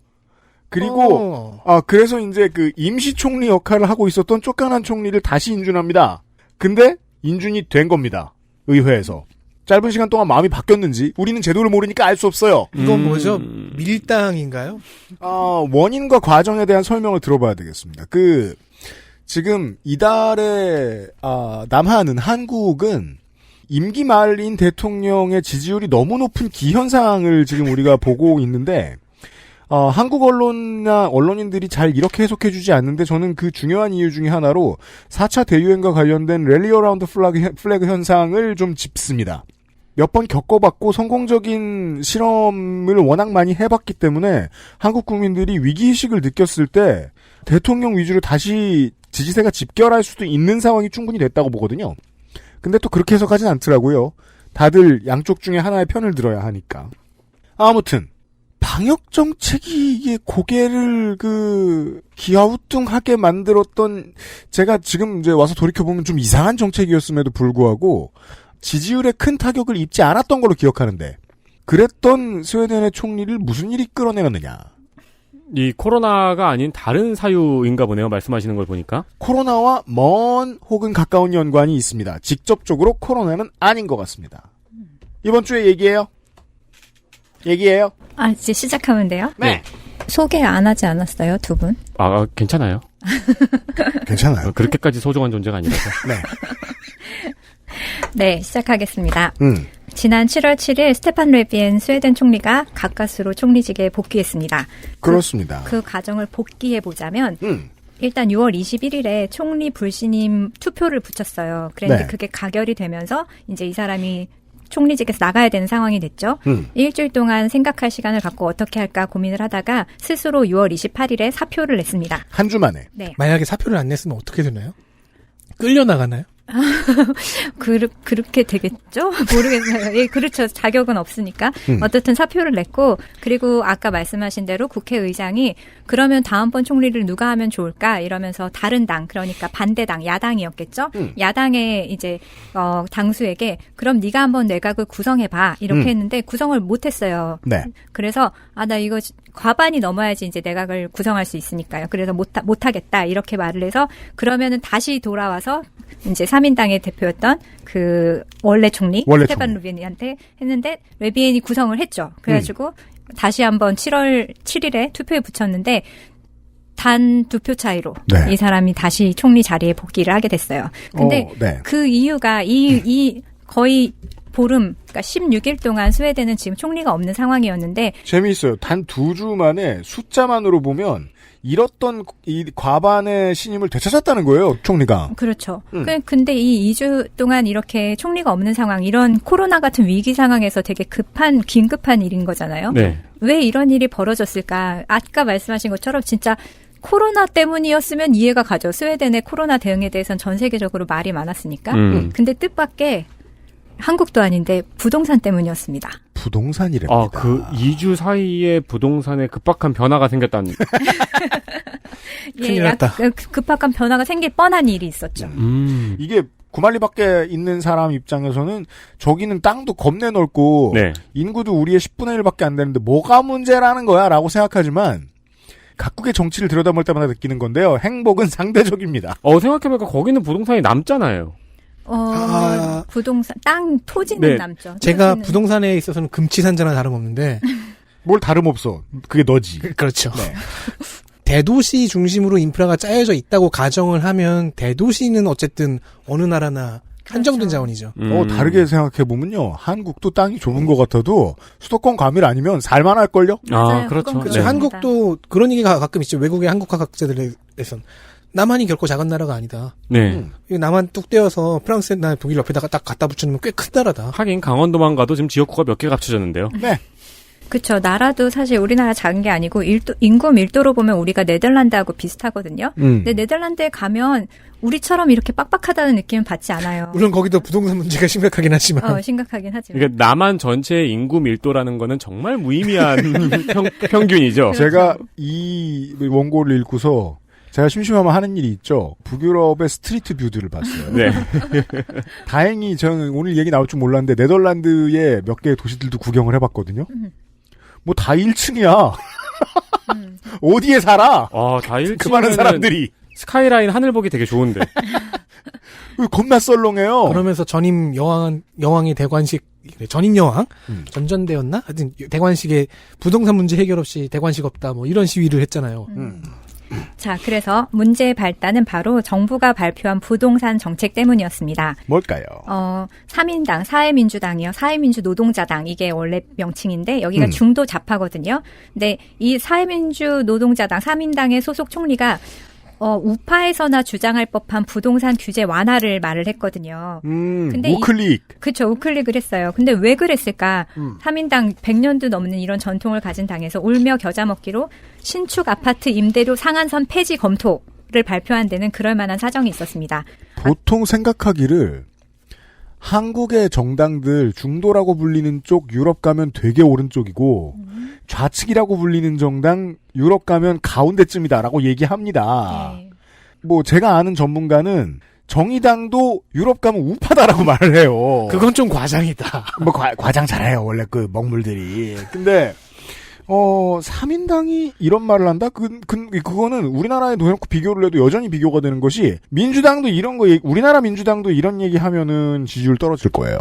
그리고 그래서 이제 그 임시 총리 역할을 하고 있었던 쫓겨난 총리를 다시 인준합니다. 근데 인준이 된 겁니다. 의회에서. 짧은 시간 동안 마음이 바뀌었는지 우리는 제도를 모르니까 알 수 없어요. 이건 뭐죠? 밀당인가요? 원인과 과정에 대한 설명을 들어봐야 되겠습니다. 지금 이달에 남한은 한국은 임기 말인 대통령의 지지율이 너무 높은 기현상을 지금 우리가 보고 있는데 한국 언론이나 언론인들이 잘 이렇게 해석해주지 않는데 저는 그 중요한 이유 중에 하나로 4차 대유행과 관련된 랠리 어라운드 플래그 현상을 좀 짚습니다. 몇 번 겪어봤고 성공적인 실험을 워낙 많이 해봤기 때문에 한국 국민들이 위기의식을 느꼈을 때 대통령 위주로 다시 지지세가 집결할 수도 있는 상황이 충분히 됐다고 보거든요. 근데 또 그렇게 해석하진 않더라고요. 다들 양쪽 중에 하나의 편을 들어야 하니까. 아무튼 방역 정책이 이게 고개를 기아우뚱하게 만들었던 제가 지금 이제 와서 돌이켜보면 좀 이상한 정책이었음에도 불구하고 지지율에 큰 타격을 입지 않았던 걸로 기억하는데 그랬던 스웨덴의 총리를 무슨 일이 끌어내렸느냐. 이 코로나가 아닌 다른 사유인가 보네요. 말씀하시는 걸 보니까. 코로나와 먼 혹은 가까운 연관이 있습니다. 직접적으로 코로나는 아닌 것 같습니다. 이번 주에 얘기해요. 아, 이제 시작하면 돼요? 네. 소개 안 하지 않았어요, 두 분? 아, 괜찮아요. 괜찮아요. 그렇게까지 소중한 존재가 아니라서. 네. 네, 시작하겠습니다. 지난 7월 7일 스테판 레비엔 스웨덴 총리가 가까스로 총리직에 복귀했습니다. 그렇습니다. 그 과정을 복귀해보자면 일단 6월 21일에 총리 불신임 투표를 붙였어요. 그런데 네. 그게 가결이 되면서 이제 이 사람이 총리직에서 나가야 되는 상황이 됐죠. 일주일 동안 생각할 시간을 갖고 어떻게 할까 고민을 하다가 스스로 6월 28일에 사표를 냈습니다. 한 주 만에. 네. 만약에 사표를 안 냈으면 어떻게 되나요? 끌려나가나요? 그렇게 되겠죠? 모르겠어요. 예, 그렇죠. 자격은 없으니까. 어쨌든 사표를 냈고, 그리고 아까 말씀하신 대로 국회의장이 그러면 다음번 총리를 누가 하면 좋을까? 이러면서 다른 당, 그러니까 반대당, 야당이었겠죠? 야당의 이제, 당수에게 그럼 네가 한번 내각을 구성해봐. 이렇게 했는데 구성을 못했어요. 네. 그래서, 나 이거 과반이 넘어야지 이제 내각을 구성할 수 있으니까요. 그래서 못하겠다. 이렇게 말을 해서 그러면은 다시 돌아와서 이제 3인당의 대표였던 그 원래 총리 스테판 레비엔한테 했는데 레비엔이 구성을 했죠. 그래가지고 다시 한번 7월 7일에 투표에 붙였는데 단 2표 차이로 이 사람이 다시 총리 자리에 복귀를 하게 됐어요. 근데 그 이유가 이 거의 보름, 그러니까 16일 동안 스웨덴은 지금 총리가 없는 상황이었는데 재미있어요. 단 2주 만에 숫자만으로 보면 잃었던 이 과반의 신임을 되찾았다는 거예요, 총리가. 그렇죠. 근데 이 2주 동안 이렇게 총리가 없는 상황, 이런 코로나 같은 위기 상황에서 되게 긴급한 일인 거잖아요. 네. 왜 이런 일이 벌어졌을까? 아까 말씀하신 것처럼 진짜 코로나 때문이었으면 이해가 가죠. 스웨덴의 코로나 대응에 대해서는 전 세계적으로 말이 많았으니까. 근데 뜻밖의 한국도 아닌데 부동산 때문이었습니다. 부동산이랍니다. 그 2주 사이에 부동산에 급박한 변화가 생겼다는. 예, 급박한 변화가 생길 뻔한 일이 있었죠. 이게 구만리 밖에 있는 사람 입장에서는 저기는 땅도 겁내 넓고 네. 인구도 우리의 10분의 1밖에 안 되는데 뭐가 문제라는 거야 라고 생각하지만 각국의 정치를 들여다볼 때마다 느끼는 건데요. 행복은 상대적입니다. 생각해보니까 거기는 부동산이 남잖아요. 부동산, 토지는 네. 남죠. 제가 토지는- 부동산에 있어서는 금치산자나 다름없는데 뭘 다름없어. 그게 너지. 그렇죠. 네. 대도시 중심으로 인프라가 짜여져 있다고 가정을 하면 대도시는 어쨌든 어느 나라나 한정된 자원이죠. 다르게 생각해보면요. 한국도 땅이 좁은 것 같아도 수도권 과밀 아니면 살만할걸요? 아, 그렇죠. 그렇죠. 네. 한국도 그런 얘기가 가끔 있죠. 외국의 한국학자들에선. 남한이 결코 작은 나라가 아니다. 네. 남한 뚝 떼어서 프랑스나 독일 옆에다가 딱 갖다 붙여놓으면 꽤 큰 나라다. 하긴 강원도만 가도 지금 지역구가 몇 개 합쳐졌는데요. 네. 그쵸. 나라도 사실 우리나라 작은 게 아니고 인구 밀도로 보면 우리가 네덜란드하고 비슷하거든요. 근데 네덜란드에 가면 우리처럼 이렇게 빡빡하다는 느낌은 받지 않아요. 물론 거기도 부동산 문제가 심각하긴 하지만. 심각하긴 하지만. 그러니까 남한 전체의 인구 밀도라는 거는 정말 무의미한 평균이죠. 제가 이 원고를 읽고서 제가 심심하면 하는 일이 있죠. 북유럽의 스트리트 뷰들을 봤어요. 네. 다행히 저는 오늘 얘기 나올 줄 몰랐는데 네덜란드의 몇 개의 도시들도 구경을 해봤거든요. 뭐 다 1층이야. 어디에 살아? 다 1층. 그 많은 사람들이. 스카이라인 하늘 보기 되게 좋은데. 겁나 썰렁해요. 그러면서 전임 여왕의 대관식, 전임 여왕? 전전대였나? 하여튼 대관식에 부동산 문제 해결 없이 대관식 없다, 뭐 이런 시위를 했잖아요. 자, 그래서 문제의 발단은 바로 정부가 발표한 부동산 정책 때문이었습니다. 뭘까요? 3인당, 사회민주당이요. 사회민주노동자당, 이게 원래 명칭인데, 여기가 중도 좌파거든요. 근데 이 사회민주노동자당, 3인당의 소속 총리가 우파에서나 주장할 법한 부동산 규제 완화를 말을 했거든요. 근데 우클릭. 그쵸, 우클릭을 했어요. 근데 왜 그랬을까? 3인당 100년도 넘는 이런 전통을 가진 당에서 울며 겨자 먹기로 신축 아파트 임대료 상한선 폐지 검토를 발표한 데는 그럴 만한 사정이 있었습니다. 보통 생각하기를 한국의 정당들 중도라고 불리는 쪽 유럽 가면 되게 오른쪽이고 좌측이라고 불리는 정당 유럽 가면 가운데쯤이다라고 얘기합니다. 네. 뭐 제가 아는 전문가는 정의당도 유럽 가면 우파다라고 말을 해요. 그건 좀 과장이다. 뭐 과장 잘해요 원래 그 먹물들이. 근데 3인당이 이런 말을 한다? 그거는 우리나라에 놓고 비교를 해도 여전히 비교가 되는 것이 민주당도 이런 거 우리나라 민주당도 이런 얘기 하면은 지지율 떨어질 거예요.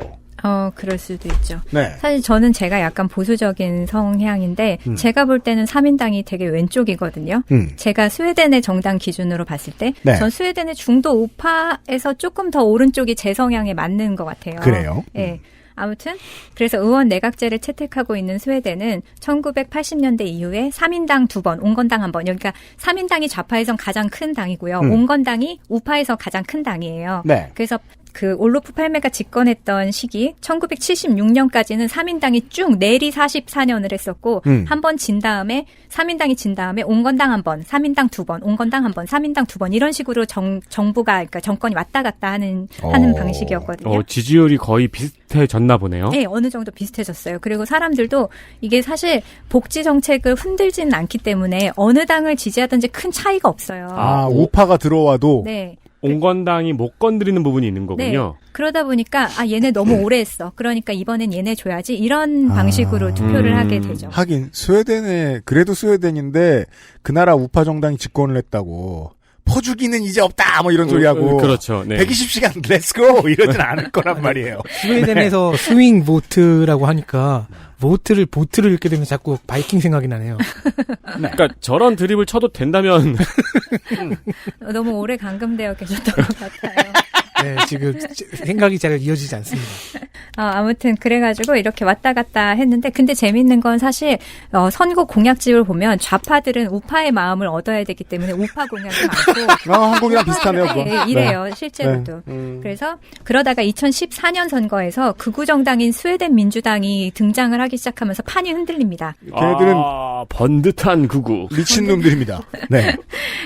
그럴 수도 있죠. 네. 사실 저는 제가 약간 보수적인 성향인데 제가 볼 때는 3인당이 되게 왼쪽이거든요. 제가 스웨덴의 정당 기준으로 봤을 때 전 스웨덴의 중도 우파에서 조금 더 오른쪽이 제 성향에 맞는 것 같아요. 그래요? 네. 아무튼 그래서 의원 내각제를 채택하고 있는 스웨덴은 1980년대 이후에 3인당 2번, 온건당 1번. 그러니까 3인당이 좌파에선 가장 큰 당이고요. 온건당이 우파에서 가장 큰 당이에요. 네. 그래서 그 올로프 팔메가 집권했던 시기 1976년까지는 3인당이 쭉 내리 44년을 했었고 한 번 진 다음에 3인당이 진 다음에 온건당 한 번, 3인당 2번, 온건당 한 번, 3인당 2번 이런 식으로 정부가 그러니까 정권이 왔다 갔다 하는 방식이었거든요. 지지율이 거의 비슷해졌나 보네요. 네, 어느 정도 비슷해졌어요. 그리고 사람들도 이게 사실 복지 정책을 흔들지는 않기 때문에 어느 당을 지지하든지 큰 차이가 없어요. 우파가 들어와도 네. 온건당이 못 건드리는 부분이 있는 거군요. 네. 그러다 보니까 얘네 너무 오래 했어. 그러니까 이번엔 얘네 줘야지. 이런 방식으로 투표를 하게 되죠. 하긴 그래도 스웨덴인데 그 나라 우파 정당이 집권을 했다고 퍼주기는 이제 없다 뭐 이런 소리하고 그렇죠. 네. 120시간 렛츠고 이러진 않을 거란 말이에요. 스웨덴에서 스윙 보트라고 하니까 보트를 읽게 되면 자꾸 바이킹 생각이 나네요. 그러니까 저런 드립을 쳐도 된다면 너무 오래 감금되어 계셨던 것 같아요. 네, 지금 생각이 잘 이어지지 않습니다. 아무튼 그래가지고 이렇게 왔다 갔다 했는데 근데 재밌는 건 사실 선거 공약집을 보면 좌파들은 우파의 마음을 얻어야 되기 때문에 우파 공약이 많고 한국이랑 비슷하네요. 그거. 네, 이래요. 실제로도. 그래서 그러다가 2014년 선거에서 극우 정당인 스웨덴 민주당이 등장을 하기 시작하면서 판이 흔들립니다. 걔네들은 번듯한 극우 미친놈들입니다. 네.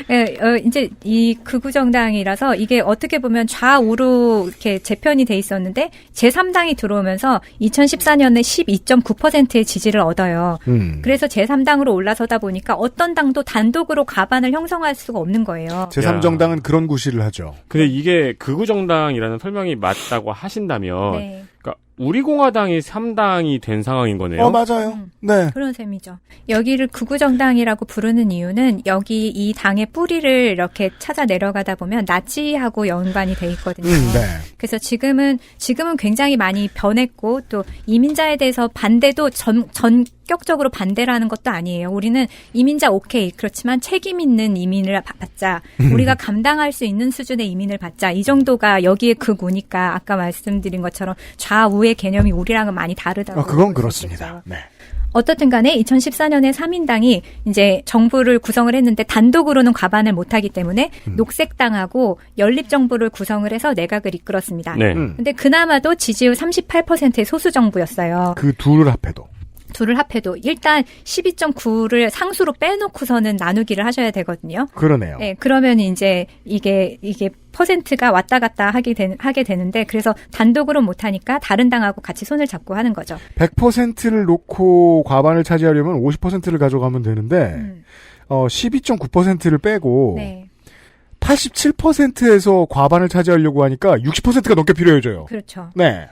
네, 이제 이 극우 정당이라서 이게 어떻게 보면 좌우로 이렇게 재편이 돼 있었는데 제3당이 들어오면서 2014년에 12.9%의 지지를 얻어요. 그래서 제3당으로 올라서다 보니까 어떤 당도 단독으로 과반을 형성할 수가 없는 거예요. 제3정당은 그런 구실을 하죠. 근데 이게 극우정당이라는 설명이 맞다고 하신다면 네. 그러니까 우리공화당이 3당이 된 상황인 거네요. 맞아요. 네. 그런 셈이죠. 여기를 극우정당이라고 부르는 이유는 여기 이 당의 뿌리를 이렇게 찾아 내려가다 보면 나치하고 연관이 돼 있거든요. 네. 그래서 지금은 굉장히 많이 변했고 또 이민자에 대해서 반대도 전격적으로 반대라는 것도 아니에요. 우리는 이민자 오케이. 그렇지만 책임 있는 이민을 받자. 우리가 감당할 수 있는 수준의 이민을 받자. 이 정도가 여기에 극우니까 아까 말씀드린 것처럼 좌우의 개념이 우리랑은 많이 다르다고. 그건 그렇습니다. 네. 어떻든 간에 2014년에 3인당이 이제 정부를 구성을 했는데 단독으로는 과반을 못하기 때문에 녹색당하고 연립정부를 구성을 해서 내각을 이끌었습니다. 네. 근데 그나마도 지지율 38%의 소수정부였어요. 그 둘을 합해도. 둘을 합해도 일단 12.9를 상수로 빼놓고서는 나누기를 하셔야 되거든요. 그러네요. 네, 그러면 이제 이게 퍼센트가 왔다 갔다 하게 되는데 그래서 단독으로 못하니까 다른 당하고 같이 손을 잡고 하는 거죠. 100%를 놓고 과반을 차지하려면 50%를 가져가면 되는데 12.9%를 빼고 네. 87%에서 과반을 차지하려고 하니까 60%가 넘게 필요해져요. 그렇죠. 네.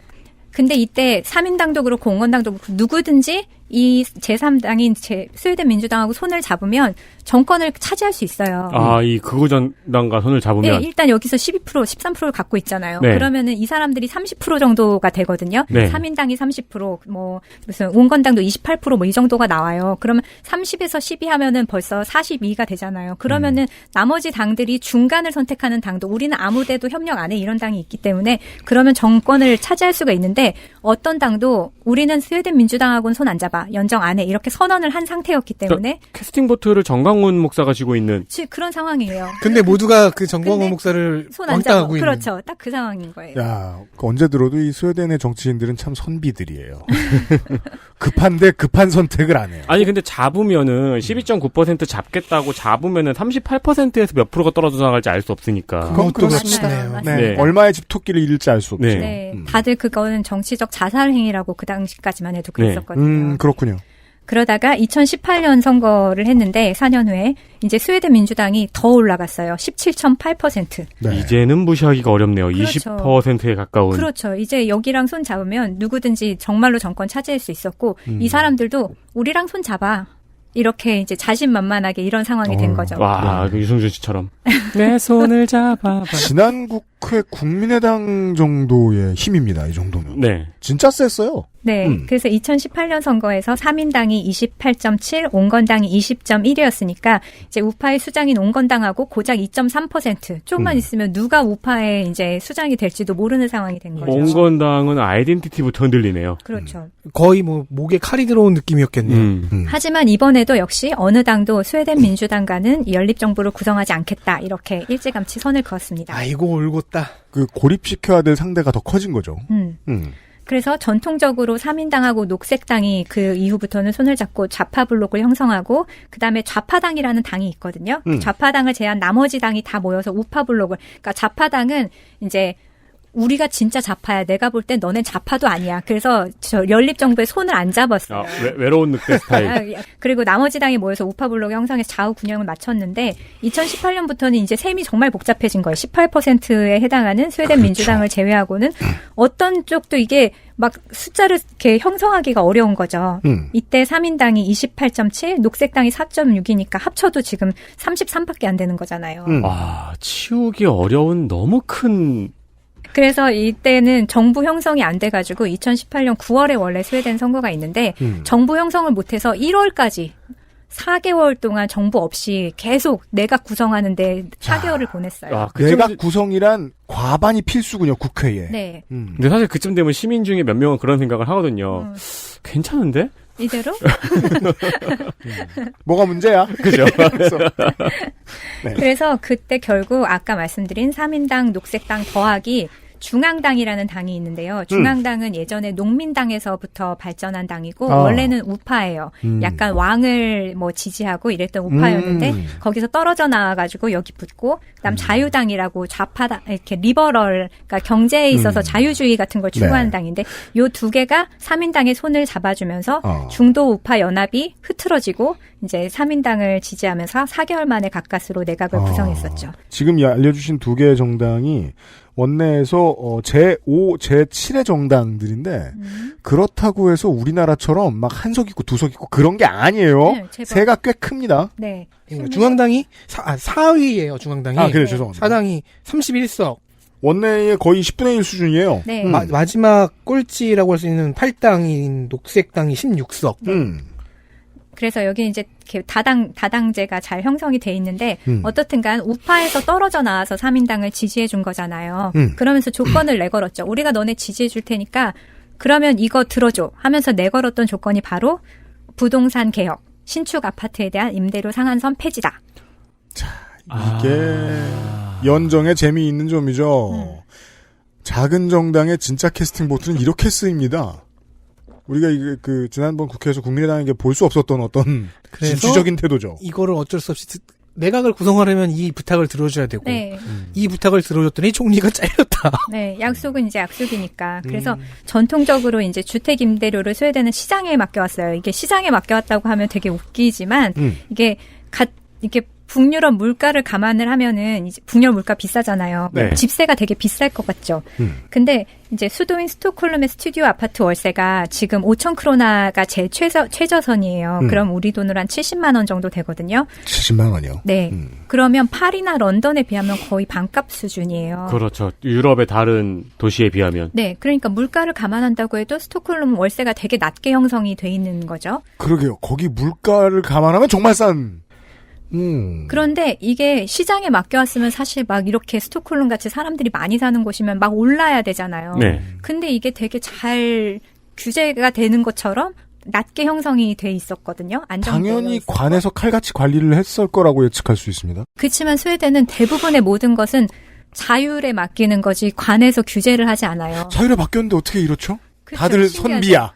근데 이때 3인당도 그렇고 공원당도 그렇고 누구든지 이 제3당인 스웨덴 민주당하고 손을 잡으면 정권을 차지할 수 있어요. 이 극우정당과 손을 잡으면. 네, 일단 여기서 12%, 13%를 갖고 있잖아요. 네. 그러면은 이 사람들이 30% 정도가 되거든요. 네. 3인당이 30%, 무슨 온건당도 28% 이 정도가 나와요. 그러면 30에서 12 하면은 벌써 42가 되잖아요. 그러면은 나머지 당들이 중간을 선택하는 당도 우리는 아무데도 협력 안 해 이런 당이 있기 때문에 그러면 정권을 차지할 수가 있는데 어떤 당도 우리는 스웨덴 민주당하고는 손 안 잡아. 연정 안 해. 이렇게 선언을 한 상태였기 때문에. 캐스팅 보트를 정광훈 목사가 쥐고 있는. 그런 상황이에요. 근데 모두가 그 정광훈 목사를 손 안 잡아. 왕따하고 있는. 그렇죠. 딱 그 상황인 거예요. 야, 언제 들어도 이 스웨덴의 정치인들은 참 선비들이에요. 급한데 급한 선택을 안 해요. 아니 근데 잡으면은 12.9% 잡겠다고 잡으면은 38%에서 몇 프로가 떨어져 나갈지 알 수 없으니까. 그건 그렇습니다. 네. 얼마의 집토끼를 잃을지 알 수 없죠. 네. 다들 그거는 정치적 자살 행위라고 그 당시까지만 해도 그랬었거든요. 그렇군요. 그러다가 2018년 선거를 했는데 4년 후에 이제 스웨덴 민주당이 더 올라갔어요. 17.8%. 네. 이제는 무시하기가 어렵네요. 그렇죠. 20%에 가까운. 그렇죠. 이제 여기랑 손 잡으면 누구든지 정말로 정권 차지할 수 있었고 이 사람들도 우리랑 손 잡아. 이렇게 이제 자신만만하게 이런 상황이 된 거죠. 와, 그 유승준 씨처럼. 내 손을 잡아봐. 지난 국회 국민의당 정도의 힘입니다. 이 정도면. 네. 진짜 셌어요. 네. 그래서 2018년 선거에서 3인당이 28.7, 온건당이 20.1이었으니까 이제 우파의 수장인 온건당하고 고작 2.3%. 조금만 있으면 누가 우파의 이제 수장이 될지도 모르는 상황이 된 거죠. 온건당은 아이덴티티부터 흔들리네요. 그렇죠. 거의 목에 칼이 들어온 느낌이었겠네요. 하지만 이번에도 역시 어느 당도 스웨덴 민주당과는 연립정부를 구성하지 않겠다. 이렇게 일찌감치 선을 그었습니다. 아이고 올곧다. 그 고립시켜야 될 상대가 더 커진 거죠. 그래서 전통적으로 3인당하고 녹색당이 그 이후부터는 손을 잡고 좌파 블록을 형성하고 그다음에 좌파당이라는 당이 있거든요. 좌파당을 제한 나머지 당이 다 모여서 우파 블록을. 그러니까 좌파당은 이제 우리가 진짜 좌파야. 내가 볼 땐 너넨 좌파도 아니야. 그래서 저 연립정부에 손을 안 잡았어요. 외로운 늑대 스타일. 그리고 나머지 당이 모여서 우파 블록 형성해서 좌우 균형을 맞췄는데 2018년부터는 이제 셈이 정말 복잡해진 거예요. 18%에 해당하는 스웨덴 민주당을 제외하고는 어떤 쪽도 이게 막 숫자를 이렇게 형성하기가 어려운 거죠. 이때 3인당이 28.7, 녹색당이 4.6이니까 합쳐도 지금 33밖에 안 되는 거잖아요. 와, 치우기 어려운 너무 큰. 그래서 이때는 정부 형성이 안 돼가지고 2018년 9월에 원래 스웨덴 선거가 있는데 정부 형성을 못해서 1월까지 4개월 동안 정부 없이 계속 내각 구성하는데 4개월을 보냈어요. 내각 구성이란 과반이 필수군요, 국회에. 네. 근데 사실 그쯤 되면 시민 중에 몇 명은 그런 생각을 하거든요. 괜찮은데? 이대로? 뭐가 문제야? 그죠? 네. 그래서 그때 결국 아까 말씀드린 3인당, 녹색당 더하기 중앙당이라는 당이 있는데요. 중앙당은 예전에 농민당에서부터 발전한 당이고 아. 원래는 우파예요. 약간 왕을 뭐 지지하고 이랬던 우파였는데 거기서 떨어져 나와가지고 여기 붙고 그다음 자유당이라고 좌파당 이렇게 리버럴 그러니까 경제에 있어서 자유주의 같은 걸 추구하는 당인데 요 두 개가 3인당의 손을 잡아주면서 중도 우파 연합이 흐트러지고 이제 3인당을 지지하면서 4개월 만에 가까스로 내각을 구성했었죠. 지금 알려주신 두 개의 정당이 원내에서 제5, 제7의 정당들인데 그렇다고 해서 우리나라처럼 막 한 석 있고 두 석 있고 그런 게 아니에요. 네, 제법. 세가 꽤 큽니다. 네. 중앙당이 4위예요. 중앙당이. 아, 그래요. 죄송합니다. 사당이 31석. 원내의 거의 10분의 1 수준이에요. 네. 마지막 꼴찌라고 할 수 있는 8당인 녹색당이 16석. 그래서 여기 이제 이렇게 다당제가 잘 형성이 돼 있는데 어떻든간 우파에서 떨어져 나와서 3인당을 지지해 준 거잖아요. 그러면서 조건을 내걸었죠. 우리가 너네 지지해 줄 테니까 그러면 이거 들어줘 하면서 내걸었던 조건이 바로 부동산 개혁, 신축 아파트에 대한 임대료 상한선 폐지다. 자, 이게 연정의 재미있는 점이죠. 작은 정당의 진짜 캐스팅 보트는 이렇게 쓰입니다. 우리가 이게 지난번 국회에서 국민의당에게 볼 수 없었던 어떤 진취적인 태도죠. 이거를 어쩔 수 없이 내각을 구성하려면 이 부탁을 들어줘야 되고 네. 이 부탁을 들어줬더니 총리가 잘렸다. 네, 약속은 이제 약속이니까. 그래서 전통적으로 이제 주택 임대료를 스웨덴은 시장에 맡겨왔어요. 이게 시장에 맡겨왔다고 하면 되게 웃기지만 이게 이렇게 북유럽 물가를 감안을 하면은 이제 북유럽 물가 비싸잖아요. 네. 집세가 되게 비쌀 것 같죠. 근데 이제 수도인 스톡홀름의 스튜디오 아파트 월세가 지금 5천 크로나가 제 최저선이에요. 그럼 우리 돈으로 한 70만 원 정도 되거든요. 70만 원이요? 네. 그러면 파리나 런던에 비하면 거의 반값 수준이에요. 그렇죠. 유럽의 다른 도시에 비하면. 네. 그러니까 물가를 감안한다고 해도 스톡홀름 월세가 되게 낮게 형성이 돼 있는 거죠. 그러게요. 거기 물가를 감안하면 정말 싼. 그런데 이게 시장에 맡겨왔으면 사실 막 이렇게 스톡홀름 같이 사람들이 많이 사는 곳이면 막 올라야 되잖아요. 네. 근데 이게 되게 잘 규제가 되는 것처럼 낮게 형성이 돼 있었거든요. 당연히 관에서 칼같이 관리를 했을 거라고 예측할 수 있습니다. 그렇지만 스웨덴은 대부분의 모든 것은 자율에 맡기는 거지 관에서 규제를 하지 않아요. 자율에 맡겼는데 어떻게 이렇죠? 그쵸, 다들 신기하죠. 선비야.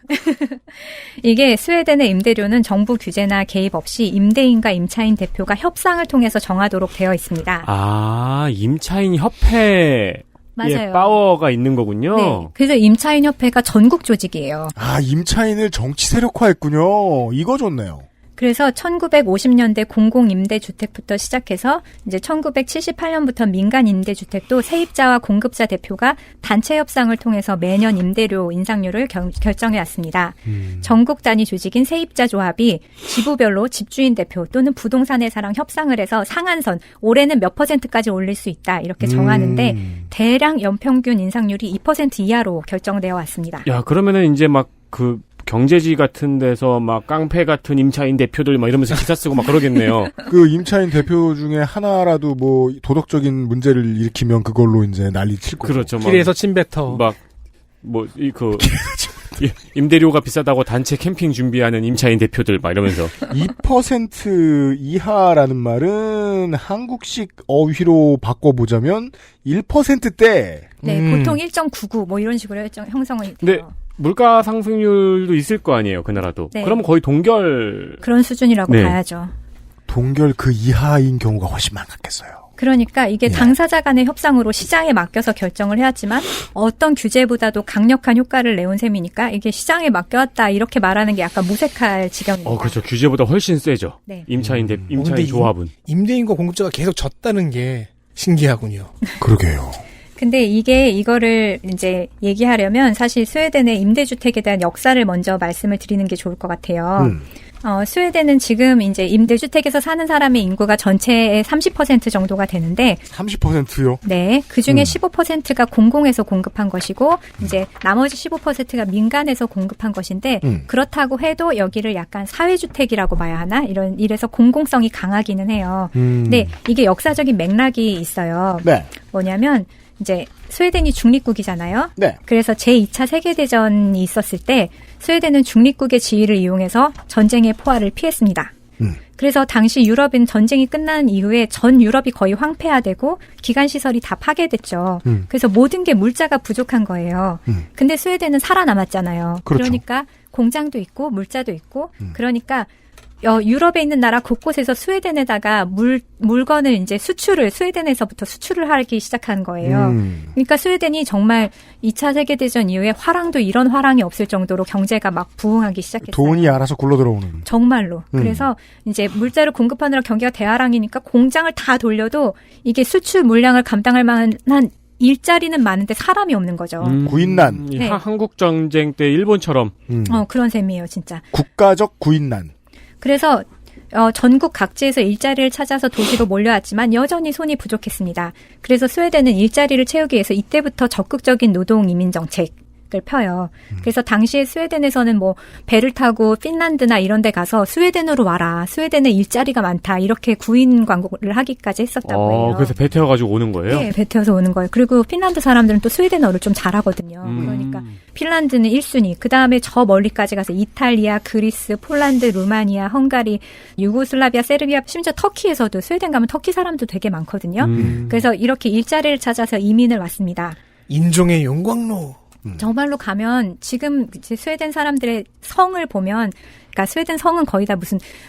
이게 스웨덴의 임대료는 정부 규제나 개입 없이 임대인과 임차인 대표가 협상을 통해서 정하도록 되어 있습니다. 아, 임차인 협회의 맞아요. 파워가 있는 거군요. 네. 그래서 임차인 협회가 전국 조직이에요. 아, 임차인을 정치 세력화했군요. 이거 좋네요. 그래서 1950년대 공공임대주택부터 시작해서 이제 1978년부터 민간임대주택도 세입자와 공급자 대표가 단체 협상을 통해서 매년 임대료 인상률을 결정해 왔습니다. 전국 단위 조직인 세입자 조합이 지부별로 집주인 대표 또는 부동산 회사랑 협상을 해서 상한선, 올해는 몇 %까지 올릴 수 있다 이렇게 정하는데 대략 연평균 인상률이 2% 이하로 결정되어 왔습니다. 야, 그러면은 이제 막 경제지 같은 데서 막 깡패 같은 임차인 대표들 막 이러면서 기사 쓰고 막 그러겠네요. 그 임차인 대표 중에 하나라도 뭐 도덕적인 문제를 일으키면 그걸로 이제 난리 칠 거고. 그렇죠. 길에서 침뱉어. 임대료가 비싸다고 단체 캠핑 준비하는 임차인 대표들 막 이러면서 2% 이하라는 말은 한국식 어휘로 바꿔보자면 1%대. 네, 보통 1.99 뭐 이런 식으로 형성이 돼요. 근데 물가 상승률도 있을 거 아니에요, 그 나라도. 네. 그러면 거의 동결. 그런 수준이라고 네. 봐야죠. 동결 그 이하인 경우가 훨씬 많았겠어요. 그러니까 이게 당사자 간의 협상으로 시장에 맡겨서 결정을 해왔지만 어떤 규제보다도 강력한 효과를 내온 셈이니까 이게 시장에 맡겨왔다 이렇게 말하는 게 약간 무색할 지경입니다. 그렇죠. 규제보다 훨씬 세죠. 네. 임차인 근데 조합은. 임대인과 공급자가 계속 졌다는 게 신기하군요. 그러게요. 근데 이거를 이제 얘기하려면 사실 스웨덴의 임대주택에 대한 역사를 먼저 말씀을 드리는 게 좋을 것 같아요. 스웨덴은 지금 이제 임대주택에서 사는 사람의 인구가 전체의 30% 정도가 되는데 30%요? 네. 그 중에 15%가 공공에서 공급한 것이고 이제 나머지 15%가 민간에서 공급한 것인데 그렇다고 해도 여기를 약간 사회주택이라고 봐야 하나? 이래서 공공성이 강하기는 해요. 근데 이게 역사적인 맥락이 있어요. 네. 뭐냐면 이제 스웨덴이 중립국이잖아요. 네. 그래서 제2차 세계대전이 있었을 때 스웨덴은 중립국의 지위를 이용해서 전쟁의 포화를 피했습니다. 그래서 당시 유럽은 전쟁이 끝난 이후에 전 유럽이 거의 황폐화되고 기관시설이 다 파괴됐죠. 그래서 모든 게 물자가 부족한 거예요. 근데 스웨덴은 살아남았잖아요. 그렇죠. 그러니까 공장도 있고 물자도 있고 그러니까 유럽에 있는 나라 곳곳에서 스웨덴에다가 물건을 이제 스웨덴에서부터 수출을 하기 시작한 거예요. 그러니까 스웨덴이 정말 2차 세계대전 이후에 이런 화랑이 없을 정도로 경제가 막 부흥하기 시작했어요. 돈이 알아서 굴러 들어오는. 정말로. 그래서 이제 물자를 공급하느라 경기가 대화랑이니까 공장을 다 돌려도 이게 수출 물량을 감당할 만한 일자리는 많은데 사람이 없는 거죠. 구인난. 네. 한국 전쟁 때 일본처럼. 그런 셈이에요, 진짜. 국가적 구인난. 그래서 전국 각지에서 일자리를 찾아서 도시로 몰려왔지만 여전히 손이 부족했습니다. 그래서 스웨덴은 일자리를 채우기 위해서 이때부터 적극적인 노동 이민 정책을 펴요. 그래서 당시에 스웨덴에서는 뭐 배를 타고 핀란드나 이런 데 가서 스웨덴으로 와라. 스웨덴에 일자리가 많다. 이렇게 구인 광고를 하기까지 했었다고 해요. 그래서 배 태워가지고 오는 거예요? 네, 배 태워서 오는 거예요. 그리고 핀란드 사람들은 또 스웨덴어를 좀 잘하거든요. 그러니까 핀란드는 1순위, 그 다음에 저 멀리까지 가서 이탈리아, 그리스, 폴란드, 루마니아, 헝가리, 유고슬라비아, 세르비아, 심지어 터키에서도 스웨덴 가면 터키 사람도 되게 많거든요. 그래서 이렇게 일자리를 찾아서 이민을 왔습니다. 인종의 용광로. 정말로 가면 지금 이제 스웨덴 사람들의 성을 보면 그러니까 스웨덴 성은 거의 다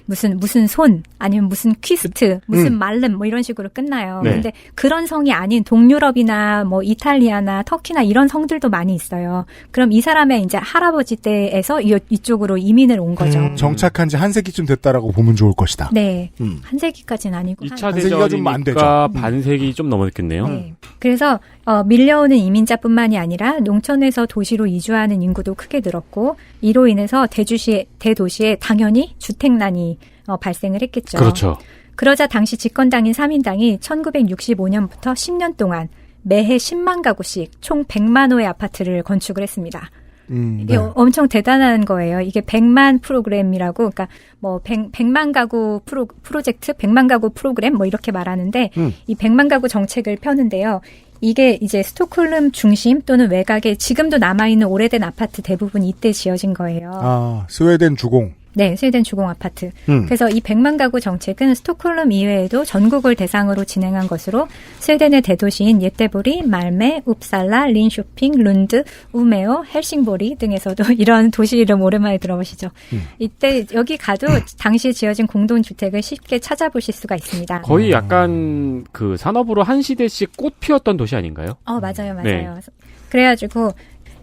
무슨 손 아니면 무슨 퀴스트 무슨 말름 뭐 이런 식으로 끝나요. 네. 근데 그런 성이 아닌 동유럽이나 뭐 이탈리아나 터키나 이런 성들도 많이 있어요. 그럼 이 사람의 이제 할아버지 때에서 이쪽으로 이민을 온 거죠. 정착한 지 한 세기쯤 됐다라고 보면 좋을 것이다. 네. 한 세기까지는 아니고 2차 세기가 좀 안 되죠. 대전이니까 반세기 좀 넘었겠네요. 네. 그래서 밀려오는 이민자뿐만이 아니라 농촌에서 도시로 이주하는 인구도 크게 늘었고 이로 인해서 대도시에 당연히 주택난이 발생을 했겠죠. 그렇죠. 그러자 당시 집권당인 3인당이 1965년부터 10년 동안 매해 10만 가구씩 총 100만 호의 아파트를 건축을 했습니다. 이게 엄청 대단한 거예요. 이게 100만 프로그램이라고, 그러니까 뭐 100만 가구 프로젝트, 100만 가구 프로그램 뭐 이렇게 말하는데 이 100만 가구 정책을 펴는데요. 이게 이제 스톡홀름 중심 또는 외곽에 지금도 남아있는 오래된 아파트 대부분 이때 지어진 거예요. 아, 스웨덴 주공. 네, 스웨덴 주공 아파트. 그래서 이 100만 가구 정책은 스톡홀름 이외에도 전국을 대상으로 진행한 것으로 스웨덴의 대도시인 예테보리, 말메, 웁살라, 린쇼핑, 룬드, 우메오, 헬싱보리 등에서도 이런 도시 이름 오랜만에 들어보시죠. 이때 여기 가도 당시에 지어진 공동주택을 쉽게 찾아보실 수가 있습니다. 거의 약간 그 산업으로 한 시대씩 꽃 피웠던 도시 아닌가요? 맞아요. 네. 그래가지고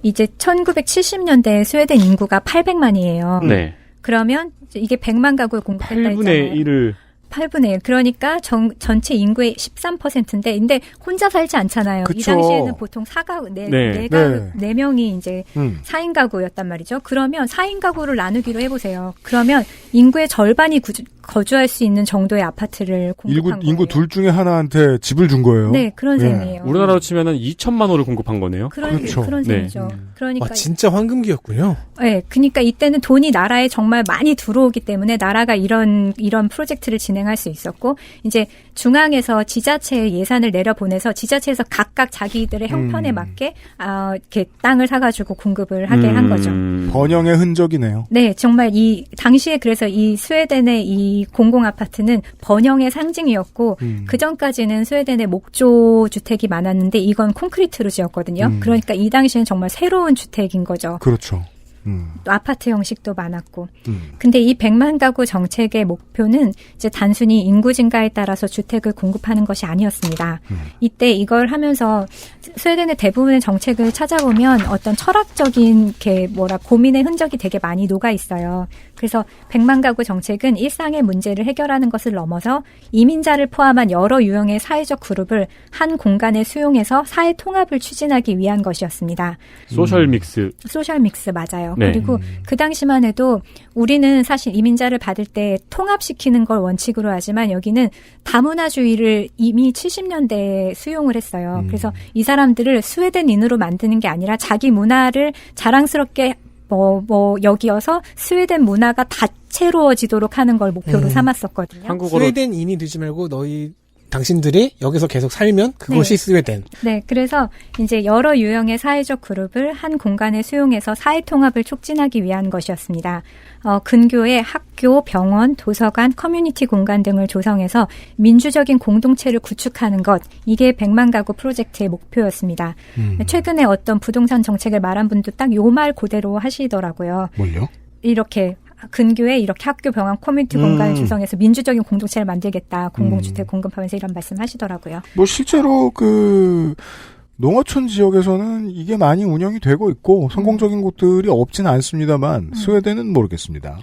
이제 1970년대 스웨덴 인구가 800만이에요. 네. 그러면 이게 100만 가구에 공급했다 8분의 1을 8분의 1. 그러니까 전체 인구의 13%인데 근데 혼자 살지 않잖아요. 그쵸. 이 당시에는 보통 4명이 이제 4인 가구였단 말이죠. 그러면 4인 가구를 나누기로 해보세요. 그러면 인구의 절반이 거주할 수 있는 정도의 아파트를 공급한 거예요. 인구 둘 중에 하나한테 집을 준 거예요. 네, 그런 셈이에요. 우리나라로 치면은 2천만 호를 공급한 거네요. 그렇죠. 그런 셈이죠. 그러니까 진짜 황금기였군요. 네, 그러니까 이때는 돈이 나라에 정말 많이 들어오기 때문에 나라가 이런 프로젝트를 진행할 수 있었고 이제 중앙에서 지자체에 예산을 내려보내서 지자체에서 각각 자기들의 형편에 맞게 이렇게 땅을 사가지고 공급을 하게 한 거죠. 번영의 흔적이네요. 네, 정말 이 당시에 그래서 이 스웨덴의 이 공공 아파트는 번영의 상징이었고 그 전까지는 스웨덴의 목조 주택이 많았는데 이건 콘크리트로 지었거든요. 그러니까 이 당시에는 정말 새로운 주택인 거죠. 그렇죠. 또 아파트 형식도 많았고. 근데 이 100만 가구 정책의 목표는 이제 단순히 인구 증가에 따라서 주택을 공급하는 것이 아니었습니다. 이때 이걸 하면서 스웨덴의 대부분의 정책을 찾아보면 어떤 철학적인 고민의 흔적이 되게 많이 녹아 있어요. 그래서 100만 가구 정책은 일상의 문제를 해결하는 것을 넘어서 이민자를 포함한 여러 유형의 사회적 그룹을 한 공간에 수용해서 사회 통합을 추진하기 위한 것이었습니다. 소셜 믹스. 소셜 믹스 맞아요. 네. 그리고 그 당시만 해도 우리는 사실 이민자를 받을 때 통합시키는 걸 원칙으로 하지만 여기는 다문화주의를 이미 70년대에 수용을 했어요. 그래서 이 사람들을 스웨덴인으로 만드는 게 아니라 자기 문화를 자랑스럽게 여기어서 스웨덴 문화가 다채로워지도록 하는 걸 목표로 삼았었거든요. 스웨덴인이 되지 말고 너희 당신들이 여기서 계속 살면 그것이 네. 스웨덴. 네, 그래서 이제 여러 유형의 사회적 그룹을 한 공간에 수용해서 사회 통합을 촉진하기 위한 것이었습니다. 근교의 학교, 병원, 도서관, 커뮤니티 공간 등을 조성해서 민주적인 공동체를 구축하는 것, 이게 100만 가구 프로젝트의 목표였습니다. 최근에 어떤 부동산 정책을 말한 분도 딱 요 말 그대로 하시더라고요. 뭘요? 이렇게 근교에 이렇게 학교, 병원, 커뮤니티 공간을 조성해서 민주적인 공동체를 만들겠다. 공공주택 공급하면서 이런 말씀 하시더라고요. 뭐 실제로 농어촌 지역에서는 이게 많이 운영이 되고 있고 성공적인 곳들이 없지는 않습니다만 스웨덴은 모르겠습니다.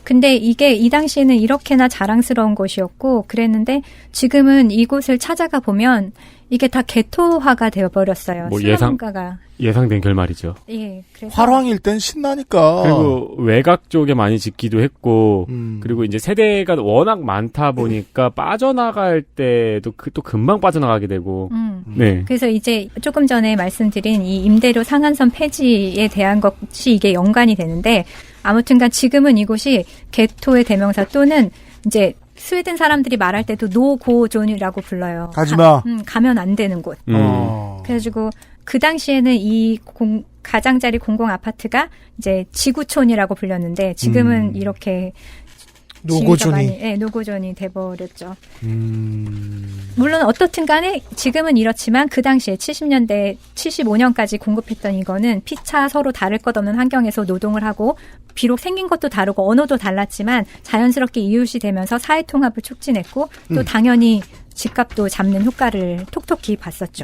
근데 이게 이 당시에는 이렇게나 자랑스러운 곳이었고 그랬는데 지금은 이곳을 찾아가 보면 이게 다 개토화가 되어버렸어요. 뭐 슬럼가가. 예상된 결말이죠. 예, 그래서 화랑일 땐 신나니까. 그리고 외곽 쪽에 많이 짓기도 했고, 그리고 이제 세대가 워낙 많다 보니까 빠져나갈 때도 또 금방 빠져나가게 되고, 네. 그래서 이제 조금 전에 말씀드린 이 임대료 상한선 폐지에 대한 것이 이게 연관이 되는데, 아무튼간 지금은 이곳이 개토의 대명사 또는 이제 스웨덴 사람들이 말할 때도 노고존이라고 불러요. 가지마. 가면 안 되는 곳. 그래가지고 그 당시에는 이 가장자리 공공 아파트가 이제 지구촌이라고 불렸는데 지금은 이렇게 노고존이. 노고존이 돼버렸죠. 물론 어떻든 간에 지금은 이렇지만 그 당시에 70년대, 75년까지 공급했던 이거는 피차 서로 다를 것 없는 환경에서 노동을 하고 비록 생긴 것도 다르고 언어도 달랐지만 자연스럽게 이웃이 되면서 사회 통합을 촉진했고 또 당연히 집값도 잡는 효과를 톡톡히 봤었죠.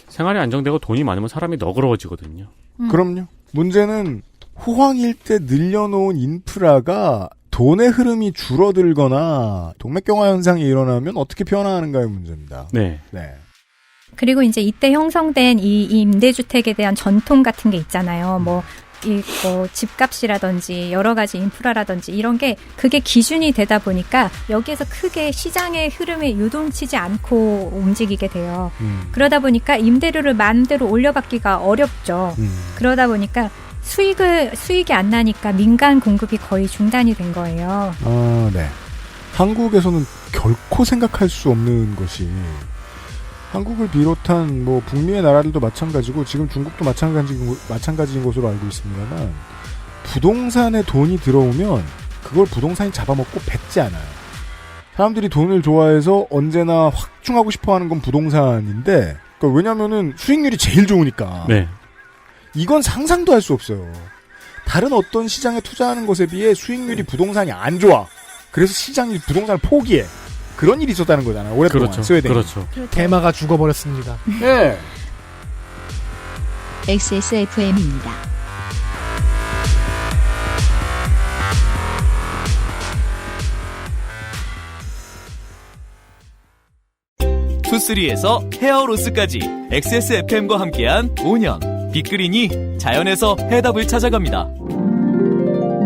생활이 안정되고 돈이 많으면 사람이 너그러워지거든요. 그럼요. 문제는 호황일 때 늘려놓은 인프라가 돈의 흐름이 줄어들거나 동맥경화 현상이 일어나면 어떻게 변화하는가의 문제입니다. 네. 그리고 이제 이때 형성된 이 임대주택에 대한 전통 같은 게 있잖아요. 뭐 집값이라든지 여러 가지 인프라라든지 이런 게 그게 기준이 되다 보니까 여기에서 크게 시장의 흐름에 유동치지 않고 움직이게 돼요. 그러다 보니까 임대료를 마음대로 올려받기가 어렵죠. 그러다 보니까 수익이 안 나니까 민간 공급이 거의 중단이 된 거예요. 네. 한국에서는 결코 생각할 수 없는 것이 한국을 비롯한 뭐 북미의 나라들도 마찬가지고 지금 중국도 마찬가지인 것으로 알고 있습니다만 부동산에 돈이 들어오면 그걸 부동산이 잡아먹고 뱉지 않아요. 사람들이 돈을 좋아해서 언제나 확충하고 싶어하는 건 부동산인데 그러니까 왜냐하면은 수익률이 제일 좋으니까. 네. 이건 상상도 할 수 없어요. 다른 어떤 시장에 투자하는 것에 비해 수익률이 부동산이 안 좋아. 그래서 시장이 부동산을 포기해. 그런 일이 있었다는 거잖아요. 오랫동안 그렇죠. 스웨덴. 그렇죠. 테마가 죽어버렸습니다. 네. XSFM입니다. 투쓰리에서 헤어로스까지 XSFM과 함께한 5년. 빅그린이 자연에서 해답을 찾아갑니다.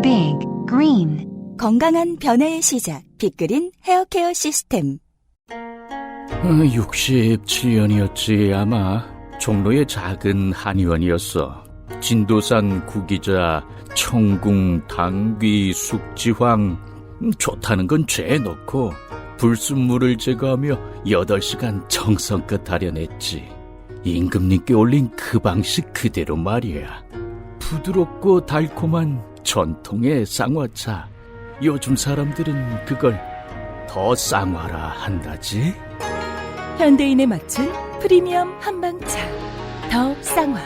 Big Green 건강한 변화의 시작. 빅그린 헤어케어 시스템. 67년이었지 아마. 종로의 작은 한의원이었어. 진도산 구기자, 청궁, 당귀, 숙지황. 좋다는 건 죄에 넣고 불순물을 제거하며 8시간 정성껏 다려냈지. 임금님께 올린 그 방식 그대로 말이야. 부드럽고 달콤한 전통의 쌍화차. 요즘 사람들은 그걸 더 쌍화라 한다지. 현대인에 맞춘 프리미엄 한방차. 더 쌍화.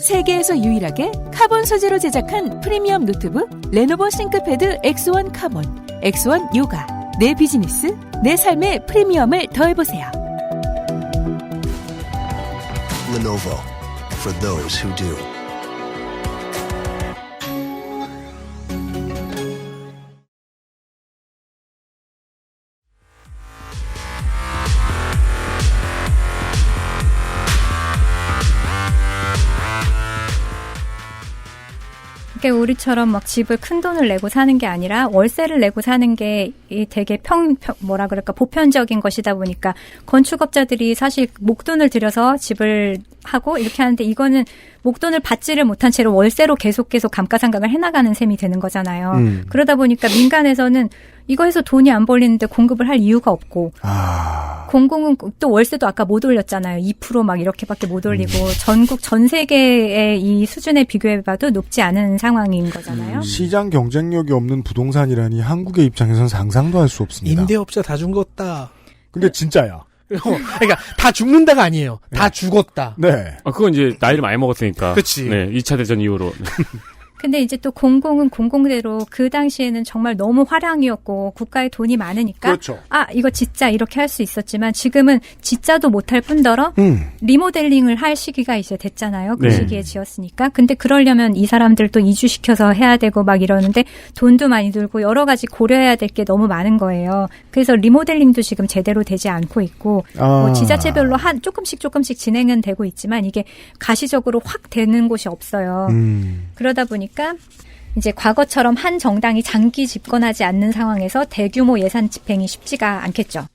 세계에서 유일하게 카본 소재로 제작한 프리미엄 노트북 레노버 싱크패드 X1 카본, X1 요가. 내 비즈니스, 내 삶의 프리미엄을 더해보세요. Lenovo for those who do. 그게 우리처럼 막 집을 큰 돈을 내고 사는 게 아니라 월세를 내고 사는 게 되게 뭐라 그럴까 보편적인 것이다 보니까 건축업자들이 사실 목돈을 들여서 집을 하고 이렇게 하는데 이거는 목돈을 받지를 못한 채로 월세로 계속 감가상각을 해나가는 셈이 되는 거잖아요. 그러다 보니까 민간에서는 이거 해서 돈이 안 벌리는데 공급을 할 이유가 없고 공공은 또 월세도 아까 못 올렸잖아요. 2% 막 이렇게밖에 못 올리고 전 세계의 이 수준에 비교해봐도 높지 않은 상황인 거잖아요. 시장 경쟁력이 없는 부동산이라니 한국의 입장에서는 상상도 할 수 없습니다. 임대업자 다 죽었다. 근데 진짜야. 그러니까 다 죽는다가 아니에요. 다 죽었다. 네. 그건 이제 나이를 많이 먹었으니까. 그치. 네, 2차 대전 이후로. 근데 이제 또 공공은 공공대로 그 당시에는 정말 너무 화량이었고 국가에 돈이 많으니까 그렇죠. 이거 짓자 이렇게 할 수 있었지만 지금은 짓자도 못할 뿐더러 리모델링을 할 시기가 이제 됐잖아요. 그 네. 시기에 지었으니까. 근데 그러려면 이 사람들도 이주시켜서 해야 되고 막 이러는데 돈도 많이 들고 여러 가지 고려해야 될 게 너무 많은 거예요. 그래서 리모델링도 지금 제대로 되지 않고 있고 뭐 지자체별로 조금씩 진행은 되고 있지만 이게 가시적으로 확 되는 곳이 없어요. 그러다 보니까 이제 과거처럼 한 정당이 장기 집권하지 않는 상황에서 대규모 예산 집행이 쉽지가 않겠죠.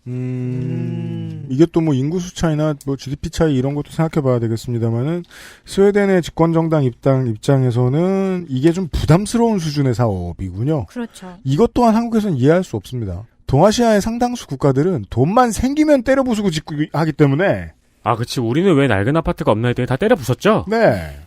이게 또 뭐 인구수 차이나 뭐 GDP 차이 이런 것도 생각해봐야 되겠습니다만은 스웨덴의 집권 정당 입장에서는 이게 좀 부담스러운 수준의 사업이군요. 그렇죠. 이것 또한 한국에서는 이해할 수 없습니다. 동아시아의 상당수 국가들은 돈만 생기면 때려 부수고 짓고 하기 때문에. 그치. 우리는 왜 낡은 아파트가 없나 했더니 다 때려 부쉈죠? 네.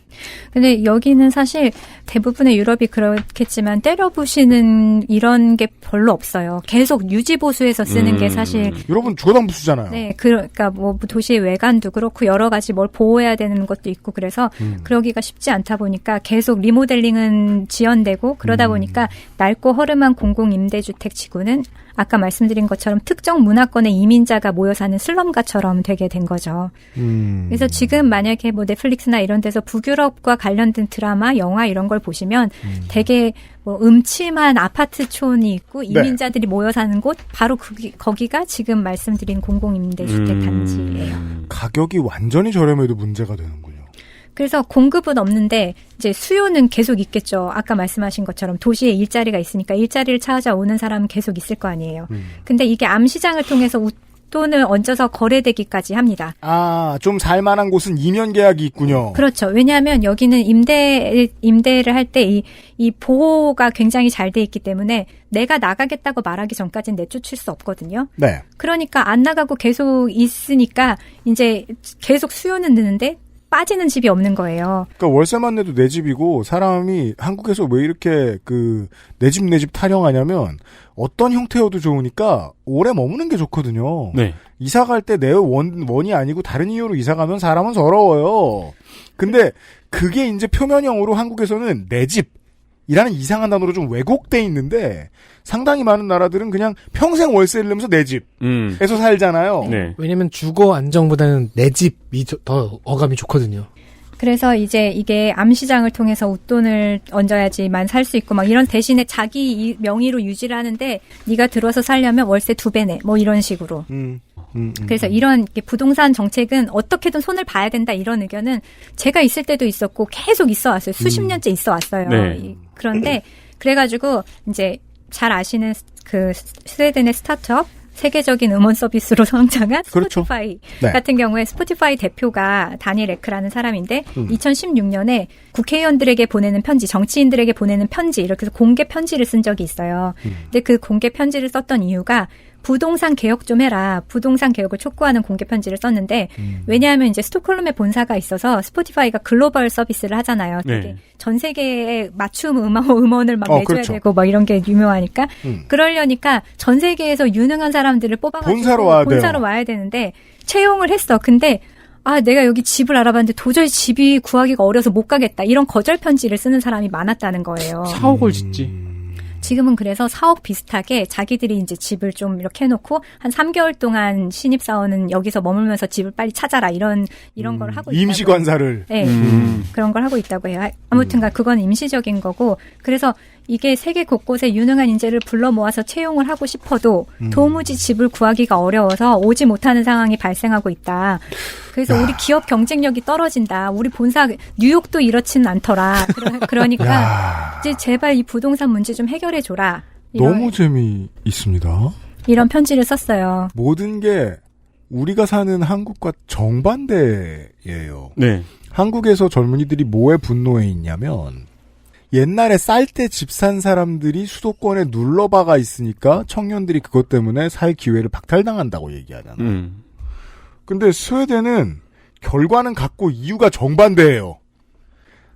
근데 여기는 사실 대부분의 유럽이 그렇겠지만 때려 부시는 이런 게 별로 없어요. 계속 유지보수해서 쓰는 게 사실. 유럽은 죽어당 부수잖아요. 네, 그러니까 뭐 도시 외관도 그렇고 여러 가지 뭘 보호해야 되는 것도 있고 그래서 그러기가 쉽지 않다 보니까 계속 리모델링은 지연되고 그러다 보니까 낡고 허름한 공공임대주택 지구는 아까 말씀드린 것처럼 특정 문화권의 이민자가 모여 사는 슬럼가처럼 되게 된 거죠. 그래서 지금 만약에 뭐 넷플릭스나 이런 데서 북유럽과 관련된 드라마, 영화 이런 걸 보시면 되게 뭐 음침한 아파트촌이 있고 이민자들이 모여 사는 곳 바로 거기가 지금 말씀드린 공공임대주택 단지예요. 가격이 완전히 저렴해도 문제가 되는군요. 그래서 공급은 없는데 이제 수요는 계속 있겠죠. 아까 말씀하신 것처럼 도시에 일자리가 있으니까 일자리를 찾아오는 사람은 계속 있을 거 아니에요. 근데 이게 암시장을 통해서 웃돈을 얹어서 거래되기까지 합니다. 좀 살만한 곳은 이면 계약이 있군요. 그렇죠. 왜냐하면 여기는 임대를 할 때 이 보호가 굉장히 잘 돼 있기 때문에 내가 나가겠다고 말하기 전까지는 내쫓을 수 없거든요. 네. 그러니까 안 나가고 계속 있으니까 이제 계속 수요는 느는데 빠지는 집이 없는 거예요. 그러니까 월세만 내도 내 집이고 사람이 한국에서 왜 이렇게 내 집 타령하냐면 어떤 형태여도 좋으니까 오래 머무는 게 좋거든요. 네. 이사 갈 때 내 원이 아니고 다른 이유로 이사 가면 사람은 서러워요. 근데 그게 이제 표면형으로 한국에서는 내 집이라는 이상한 단어로 좀 왜곡돼 있는데 상당히 많은 나라들은 그냥 평생 월세를 내면서 내 집에서 살잖아요. 네. 왜냐면 주거 안정보다는 내 집이 더 어감이 좋거든요. 그래서 이제 이게 암시장을 통해서 웃돈을 얹어야지만 살 수 있고 막 이런 대신에 자기 명의로 유지를 하는데 네가 들어서 살려면 월세 2배 내 뭐 이런 식으로. 그래서 이런 부동산 정책은 어떻게든 손을 봐야 된다 이런 의견은 제가 있을 때도 있었고 계속 있어 왔어요. 수십 년째 있어 왔어요. 네. 그런데 그래가지고 이제 잘 아시는 그 스웨덴의 스타트업 세계적인 음원 서비스로 성장한 그렇죠. 스포티파이 네. 같은 경우에 스포티파이 대표가 다니엘 에크라는 사람인데 2016년에 국회의원들에게 보내는 편지, 정치인들에게 보내는 편지 이렇게 해서 공개 편지를 쓴 적이 있어요. 근데 그 공개 편지를 썼던 이유가 부동산 개혁 좀 해라. 부동산 개혁을 촉구하는 공개 편지를 썼는데 왜냐하면 이제 스톡홀름에 본사가 있어서 스포티파이가 글로벌 서비스를 하잖아요. 되게 네. 전 세계에 맞춤 음원을 막 내줘야 그렇죠. 되고 막 이런 게 유명하니까 그러려니까 전 세계에서 유능한 사람들을 뽑아가지고 본사로 와야 되는데 채용을 했어. 근데 내가 여기 집을 알아봤는데 도저히 집이 구하기가 어려서 못 가겠다. 이런 거절 편지를 쓰는 사람이 많았다는 거예요. 4억을 짓지. 지금은 그래서 사업 비슷하게 자기들이 이제 집을 좀 이렇게 해놓고 한 3개월 동안 신입사원은 여기서 머물면서 집을 빨리 찾아라 이런 걸 하고 있다고. 임시관사를. 네. 그런 걸 하고 있다고 해요. 아무튼가 그건 임시적인 거고 그래서 이게 세계 곳곳에 유능한 인재를 불러 모아서 채용을 하고 싶어도 도무지 집을 구하기가 어려워서 오지 못하는 상황이 발생하고 있다. 그래서 우리 기업 경쟁력이 떨어진다. 우리 본사 뉴욕도 이렇지는 않더라. 그러니까 이제 제발 이 부동산 문제 좀 해결해 줘라. 너무 재미있습니다. 이런 편지를 썼어요. 모든 게 우리가 사는 한국과 정반대예요. 네. 한국에서 젊은이들이 뭐에 분노해 있냐면 옛날에 쌀 때 집 산 사람들이 수도권에 눌러박아 있으니까 청년들이 그것 때문에 살 기회를 박탈당한다고 얘기하잖아. 근데 스웨덴은 결과는 같고 이유가 정반대예요.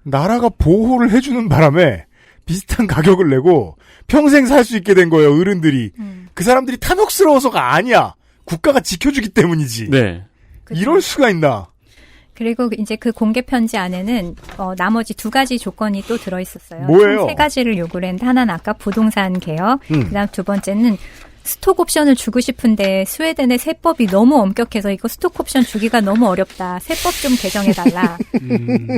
나라가 보호를 해주는 바람에 비슷한 가격을 내고 평생 살 수 있게 된 거예요. 어른들이. 그 사람들이 탐욕스러워서가 아니야. 국가가 지켜주기 때문이지. 네. 이럴 수가 있나. 그리고 이제 그 공개 편지 안에는 나머지 2가지 조건이 또 들어있었어요. 뭐예요? 총 3가지를 요구를 했는데 하나는 아까 부동산 개혁, 그다음 2번째는 스톡 옵션을 주고 싶은데 스웨덴의 세법이 너무 엄격해서 이거 스톡 옵션 주기가 너무 어렵다. 세법 좀 개정해달라.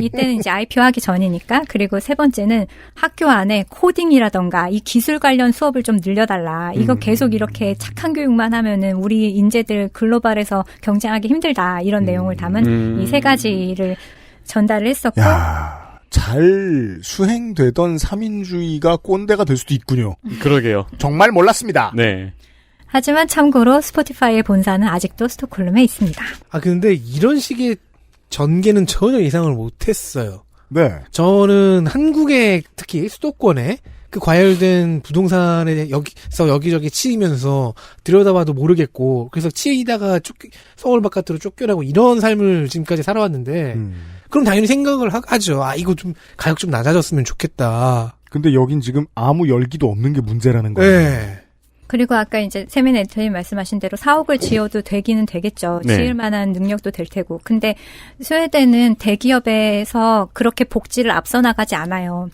이때는 이제 IPO 하기 전이니까. 그리고 3번째는 학교 안에 코딩이라던가 이 기술 관련 수업을 좀 늘려달라. 이거 계속 이렇게 착한 교육만 하면은 우리 인재들 글로벌에서 경쟁하기 힘들다. 이런 내용을 담은 이 3가지를 전달을 했었고. 잘 수행되던 3인주의가 꼰대가 될 수도 있군요. 그러게요. 정말 몰랐습니다. 네. 하지만 참고로 스포티파이의 본사는 아직도 스톡홀름에 있습니다. 근데 이런 식의 전개는 전혀 예상을 못했어요. 네. 저는 한국의 특히 수도권에 그 과열된 부동산에 여기저기 치이면서 들여다봐도 모르겠고 그래서 치이다가 서울 바깥으로 쫓겨나고 이런 삶을 지금까지 살아왔는데 그럼 당연히 생각을 하죠. 이거 좀 가격 좀 낮아졌으면 좋겠다. 근데 여긴 지금 아무 열기도 없는 게 문제라는 거예요. 네. 그리고 아까 이제 세민 에디터님 말씀하신 대로 사옥을 지어도 되기는 되겠죠. 네. 지을 만한 능력도 될 테고. 근데 스웨덴은 대기업에서 그렇게 복지를 앞서 나가지 않아요.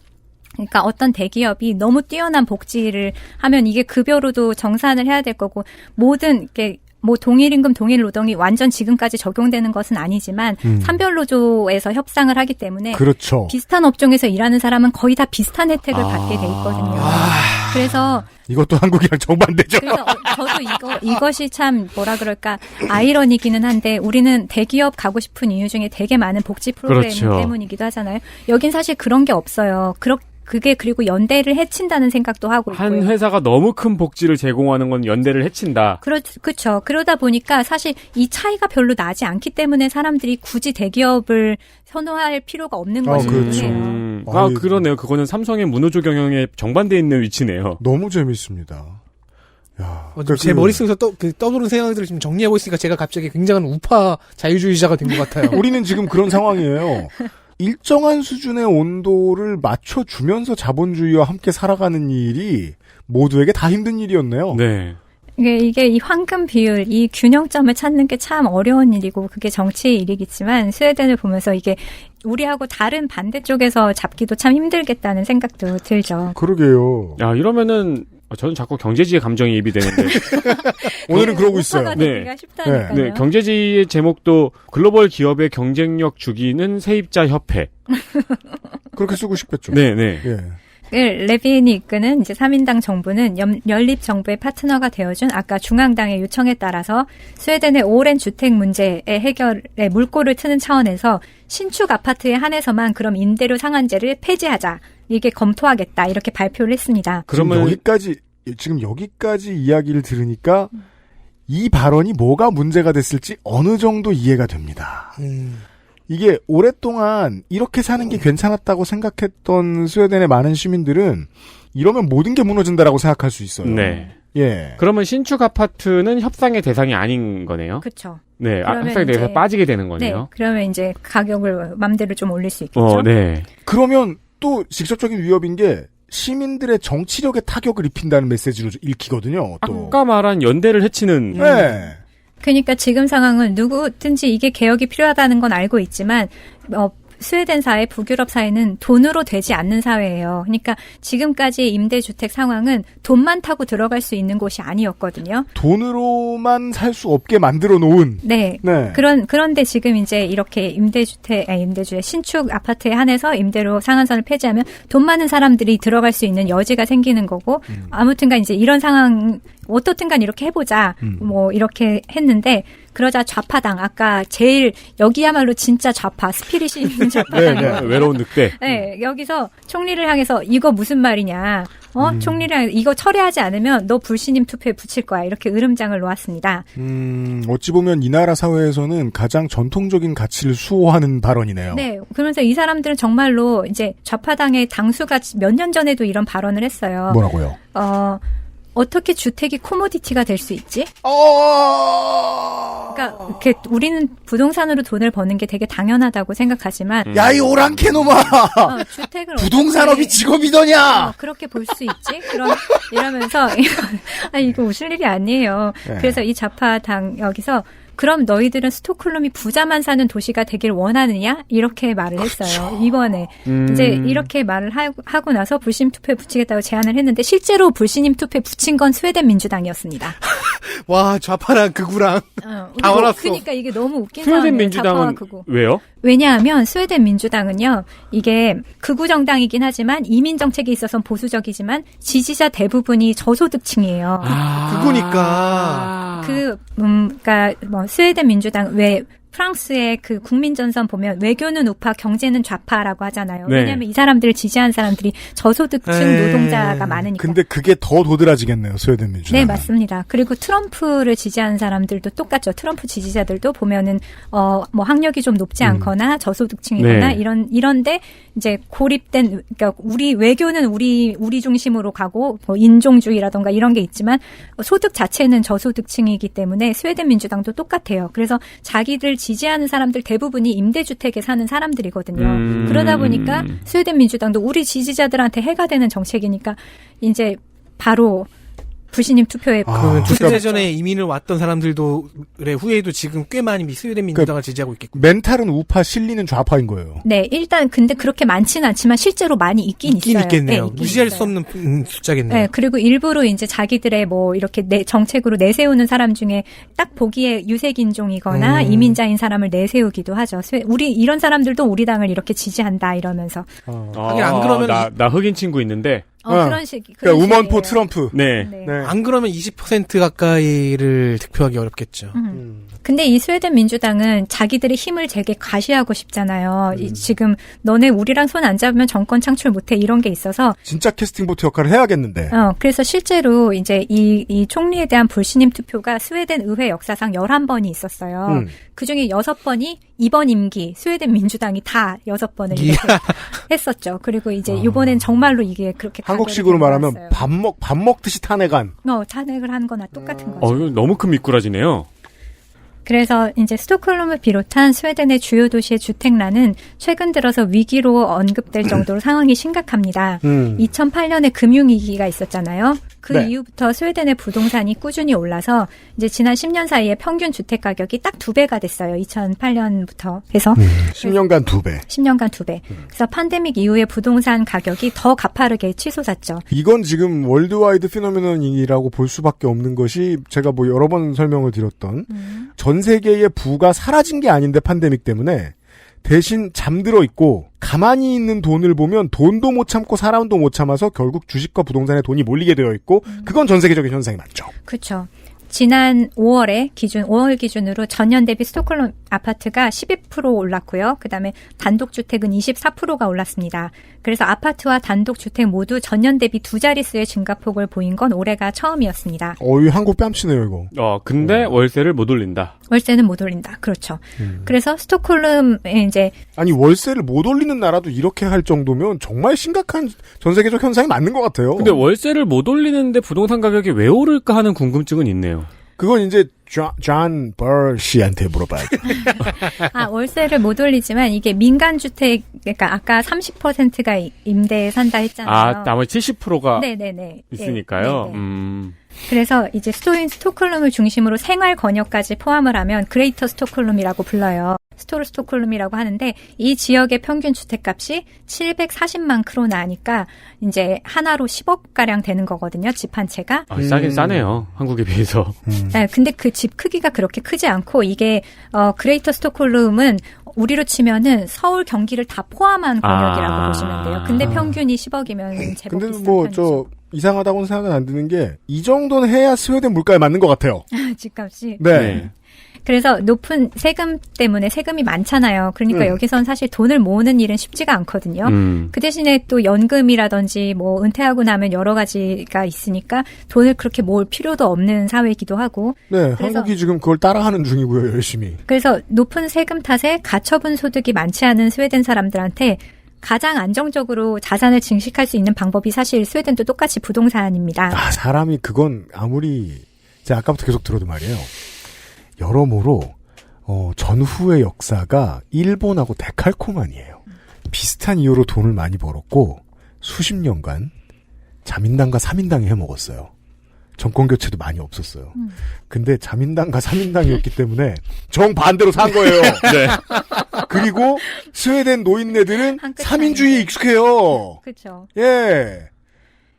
그러니까 어떤 대기업이 너무 뛰어난 복지를 하면 이게 급여로도 정산을 해야 될 거고 모든 게 뭐 동일임금 동일노동이 완전 지금까지 적용되는 것은 아니지만 산별노조에서 협상을 하기 때문에 그렇죠. 비슷한 업종에서 일하는 사람은 거의 다 비슷한 혜택을 받게 돼 있거든요. 그래서 이것도 한국이랑 정반대죠. 그래서 저도 이것이 참 뭐라 그럴까 아이러니기는 한데 우리는 대기업 가고 싶은 이유 중에 되게 많은 복지 프로그램 그렇죠. 때문이기도 하잖아요. 여긴 사실 그런 게 없어요. 그게 그리고 연대를 해친다는 생각도 하고 있고요. 한 회사가 너무 큰 복지를 제공하는 건 연대를 해친다. 그렇죠. 그러다 보니까 사실 이 차이가 별로 나지 않기 때문에 사람들이 굳이 대기업을 선호할 필요가 없는 것이기도 그렇죠. 해요. 그러네요. 그거는 삼성의 문호조 경영에 정반대에 있는 위치네요. 너무 재밌습니다. 제 머릿속에서 떠도는 생각들을 지금 정리하고 있으니까 제가 갑자기 굉장한 우파 자유주의자가 된 것 같아요. 우리는 지금 그런 상황이에요. 일정한 수준의 온도를 맞춰주면서 자본주의와 함께 살아가는 일이 모두에게 다 힘든 일이었네요. 네. 이게 이 황금 비율, 이 균형점을 찾는 게 참 어려운 일이고 그게 정치의 일이겠지만 스웨덴을 보면서 이게 우리하고 다른 반대쪽에서 잡기도 참 힘들겠다는 생각도 들죠. 그러게요. 이러면은 저는 자꾸 경제지의 감정이입이 되는데 오늘은 그러고 있어요. 네. 쉽다니까요. 네, 경제지의 제목도 글로벌 기업의 경쟁력 주기는 세입자 협회. 그렇게 쓰고 싶겠죠. 네. 레빈이 이끄는 이제 3인당 정부는 연립 정부의 파트너가 되어준 아까 중앙당의 요청에 따라서 스웨덴의 오랜 주택 문제의 해결에 물꼬를 트는 차원에서 신축 아파트에 한해서만 그럼 임대료 상한제를 폐지하자. 이게 검토하겠다. 이렇게 발표를 했습니다. 그러면 지금 여기까지 이야기를 들으니까 이 발언이 뭐가 문제가 됐을지 어느 정도 이해가 됩니다. 이게 오랫동안 이렇게 사는 게 괜찮았다고 생각했던 스웨덴의 많은 시민들은 이러면 모든 게 무너진다라고 생각할 수 있어요. 네. 예. 그러면 신축 아파트는 협상의 대상이 아닌 거네요. 그렇죠. 네, 협상의 대상에서 빠지게 되는 거네요. 네, 그러면 이제 가격을 맘대로 좀 올릴 수 있겠죠. 네. 그러면 또 직접적인 위협인 게 시민들의 정치력에 타격을 입힌다는 메시지로 읽히거든요. 또. 아까 말한 연대를 해치는. 네. 그러니까 지금 상황은 누구든지 이게 개혁이 필요하다는 건 알고 있지만 스웨덴 사회, 북유럽 사회는 돈으로 되지 않는 사회예요. 그러니까 지금까지의 임대주택 상황은 돈만 타고 들어갈 수 있는 곳이 아니었거든요. 돈으로만 살 수 없게 만들어 놓은. 네. 그런데 지금 이제 이렇게 임대주택 신축 아파트에 한해서 임대료 상한선을 폐지하면 돈 많은 사람들이 들어갈 수 있는 여지가 생기는 거고, 아무튼간 이제 이런 상황, 어떻든간 이렇게 해보자, 뭐 이렇게 했는데, 그러자 좌파당, 아까 제일 여기야말로 진짜 좌파, 스피릿이 있는 좌파당. 외로운 늑대. 네, 여기서 총리를 향해서 이거 무슨 말이냐, 총리를 향해서 이거 철회하지 않으면 너 불신임 투표에 붙일 거야, 이렇게 으름장을 놓았습니다. 어찌 보면 이 나라 사회에서는 가장 전통적인 가치를 수호하는 발언이네요. 네, 그러면서 이 사람들은 정말로 이제 좌파당의 당수가 몇 년 전에도 이런 발언을 했어요. 뭐라고요? 어떻게 주택이 코모디티가 될 수 있지? 그러니까 이렇게 우리는 부동산으로 돈을 버는 게 되게 당연하다고 생각하지만 야, 이 오랑캐놈아! 주택을 부동산업이 직업이더냐! 그렇게 볼 수 있지? 이러면서 이거 웃을 일이 아니에요. 네. 그래서 이 좌파당 여기서 그럼 너희들은 스톡홀름이 부자만 사는 도시가 되길 원하느냐? 이렇게 말을 했어요. 그렇죠. 이번에. 이제 이렇게 말을 하고 나서 불신임 투표에 붙이겠다고 제안을 했는데 실제로 불신임 투표에 붙인 건 스웨덴 민주당이었습니다. 와, 좌파랑 극우랑 다 얼었어. 그러니까 이게 너무 웃긴 스웨덴 상황이에요. 민주당은 왜요? 왜냐하면 스웨덴 민주당은요. 이게 극우 정당이긴 하지만 이민 정책에 있어서는 보수적이지만 지지자 대부분이 저소득층이에요. 극우니까. 그러니까 뭐 스웨덴 민주당 왜 프랑스의 그 국민전선 보면 외교는 우파, 경제는 좌파라고 하잖아요. 네. 왜냐하면 이 사람들을 지지한 사람들이 저소득층 노동자가 많으니까. 근데 그게 더 도드라지겠네요, 스웨덴 민주당. 네, 맞습니다. 그리고 트럼프를 지지하는 사람들도 똑같죠. 트럼프 지지자들도 보면은 뭐 학력이 좀 높지 않거나 저소득층이거나 네. 이런데 이제 고립된, 그러니까 우리 외교는 우리 중심으로 가고 뭐 인종주의라던가 이런 게 있지만 소득 자체는 저소득층이기 때문에 스웨덴 민주당도 똑같아요. 그래서 자기들 지지하는 사람들 대부분이 임대주택에 사는 사람들이거든요. 그러다 보니까 스웨덴 민주당도 우리 지지자들한테 해가 되는 정책이니까 이제 바로 불신임 투표에 그러면 두세 전에 이민을 왔던 사람들도 그래 후에도 지금 꽤 많이 스웨덴 민주당을 지지하고 있겠고. 멘탈은 우파, 실리는 좌파인 거예요. 네, 일단 근데 그렇게 많지는 않지만 실제로 많이 있긴 있어요. 있겠네요. 네, 무시할 수 없는 숫자겠네요. 네, 그리고 일부러 이제 자기들의 뭐 이렇게 정책으로 내세우는 사람 중에 딱 보기에 유색 인종이거나 이민자인 사람을 내세우기도 하죠. 우리 이런 사람들도 우리 당을 이렇게 지지한다 이러면서. 하긴 안 그러면 나 흑인 친구 있는데. 그런 식. 그러니까 우먼포 트럼프. 네. 안 그러면 20% 가까이를 득표하기 어렵겠죠. 근데 이 스웨덴 민주당은 자기들의 힘을 되게 과시하고 싶잖아요. 지금 너네 우리랑 손 안 잡으면 정권 창출 못해 이런 게 있어서. 진짜 캐스팅 보트 역할을 해야겠는데. 그래서 실제로 이제 이 총리에 대한 불신임 투표가 스웨덴 의회 역사상 11번이 있었어요. 그중에 6번이 이번 임기 스웨덴 민주당이 다 6번을 했었죠. 그리고 이제 이번엔 정말로 이게 그렇게 한국식으로 말하면 밥 먹듯이 탄핵한. 탄핵을 한 거나 똑같은 거죠. 이거 너무 큰 미꾸라지네요. 그래서 이제 스톡홀름을 비롯한 스웨덴의 주요 도시의 주택난은 최근 들어서 위기로 언급될 정도로 상황이 심각합니다. 2008년에 금융위기가 있었잖아요. 그 네. 이후부터 스웨덴의 부동산이 꾸준히 올라서 이제 지난 10년 사이에 평균 주택 가격이 딱 2배가 됐어요. 2008년부터 해서. 10년간 2배. 10년간 2배. 그래서 팬데믹 이후에 부동산 가격이 더 가파르게 치솟았죠. 이건 지금 월드와이드 피노미넌이라고 볼 수밖에 없는 것이 제가 뭐 여러 번 설명을 드렸던 전 세계의 부가 사라진 게 아닌데 팬데믹 때문에 대신 잠들어 있고 가만히 있는 돈을 보면 돈도 못 참고 사람도 못 참아서 결국 주식과 부동산에 돈이 몰리게 되어 있고 그건 전 세계적인 현상이 맞죠. 그렇죠. 지난 5월 기준으로 전년 대비 스톡홀름 아파트가 12% 올랐고요. 그다음에 단독주택은 24%가 올랐습니다. 그래서 아파트와 단독주택 모두 전년 대비 2자릿수의 증가폭을 보인 건 올해가 처음이었습니다. 이 한국 뺨치네요, 이거. 근데 월세를 못 올린다. 월세는 못 올린다. 그렇죠. 그래서 스톡홀름에 이제 아니 월세를 못 올리는 나라도 이렇게 할 정도면 정말 심각한 전 세계적 현상이 맞는 것 같아요. 근데 월세를 못 올리는데 부동산 가격이 왜 오를까 하는 궁금증은 있네요. 그건 이제 존 벌 씨한테 물어봐야죠. 월세를 못 올리지만 이게 민간주택, 그러니까 아까 30%가 임대에 산다 했잖아요. 나머지 70%가 네네네. 있으니까요. 네네. 그래서 이제 스톡홀름을 중심으로 생활 권역까지 포함을 하면 그레이터 스톡홀름이라고 불러요. 스토크홀름이라고 하는데 이 지역의 평균 주택값이 740만 크로나니까 이제 하나로 10억 가량 되는 거거든요. 집 한 채가. 싸긴 싸네요. 한국에 비해서. 네, 근데 그 집 크기가 그렇게 크지 않고 이게 그레이터 스톡홀름은 우리로 치면은 서울 경기를 다 포함한 권역이라고 보시면 돼요. 근데 평균이 10억이면 제법 근데 비슷한 뭐 편이죠. 이상하다고는 생각은 안 드는 게 이 정도는 해야 스웨덴 물가에 맞는 것 같아요. 집값이. 네. 그래서 높은 세금 때문에 세금이 많잖아요. 그러니까 여기선 사실 돈을 모으는 일은 쉽지가 않거든요. 그 대신에 또 연금이라든지 뭐 은퇴하고 나면 여러 가지가 있으니까 돈을 그렇게 모을 필요도 없는 사회이기도 하고. 네, 한국이 지금 그걸 따라하는 중이고요, 열심히. 그래서 높은 세금 탓에 가처분 소득이 많지 않은 스웨덴 사람들한테 가장 안정적으로 자산을 증식할 수 있는 방법이 사실 스웨덴도 똑같이 부동산입니다. 사람이 그건 아무리 제가 아까부터 계속 들어도 말이에요. 여러모로 전후의 역사가 일본하고 데칼코마니에요. 비슷한 이유로 돈을 많이 벌었고 수십 년간 자민당과 사민당이 해먹었어요. 정권 교체도 많이 없었어요. 근데 자민당과 사민당이었기 때문에 정반대로 산 거예요. 네. 그리고 스웨덴 노인네들은 사민주의에 익숙해요. 그렇죠. 예.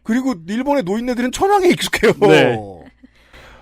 그리고 일본의 노인네들은 천황에 익숙해요. 네.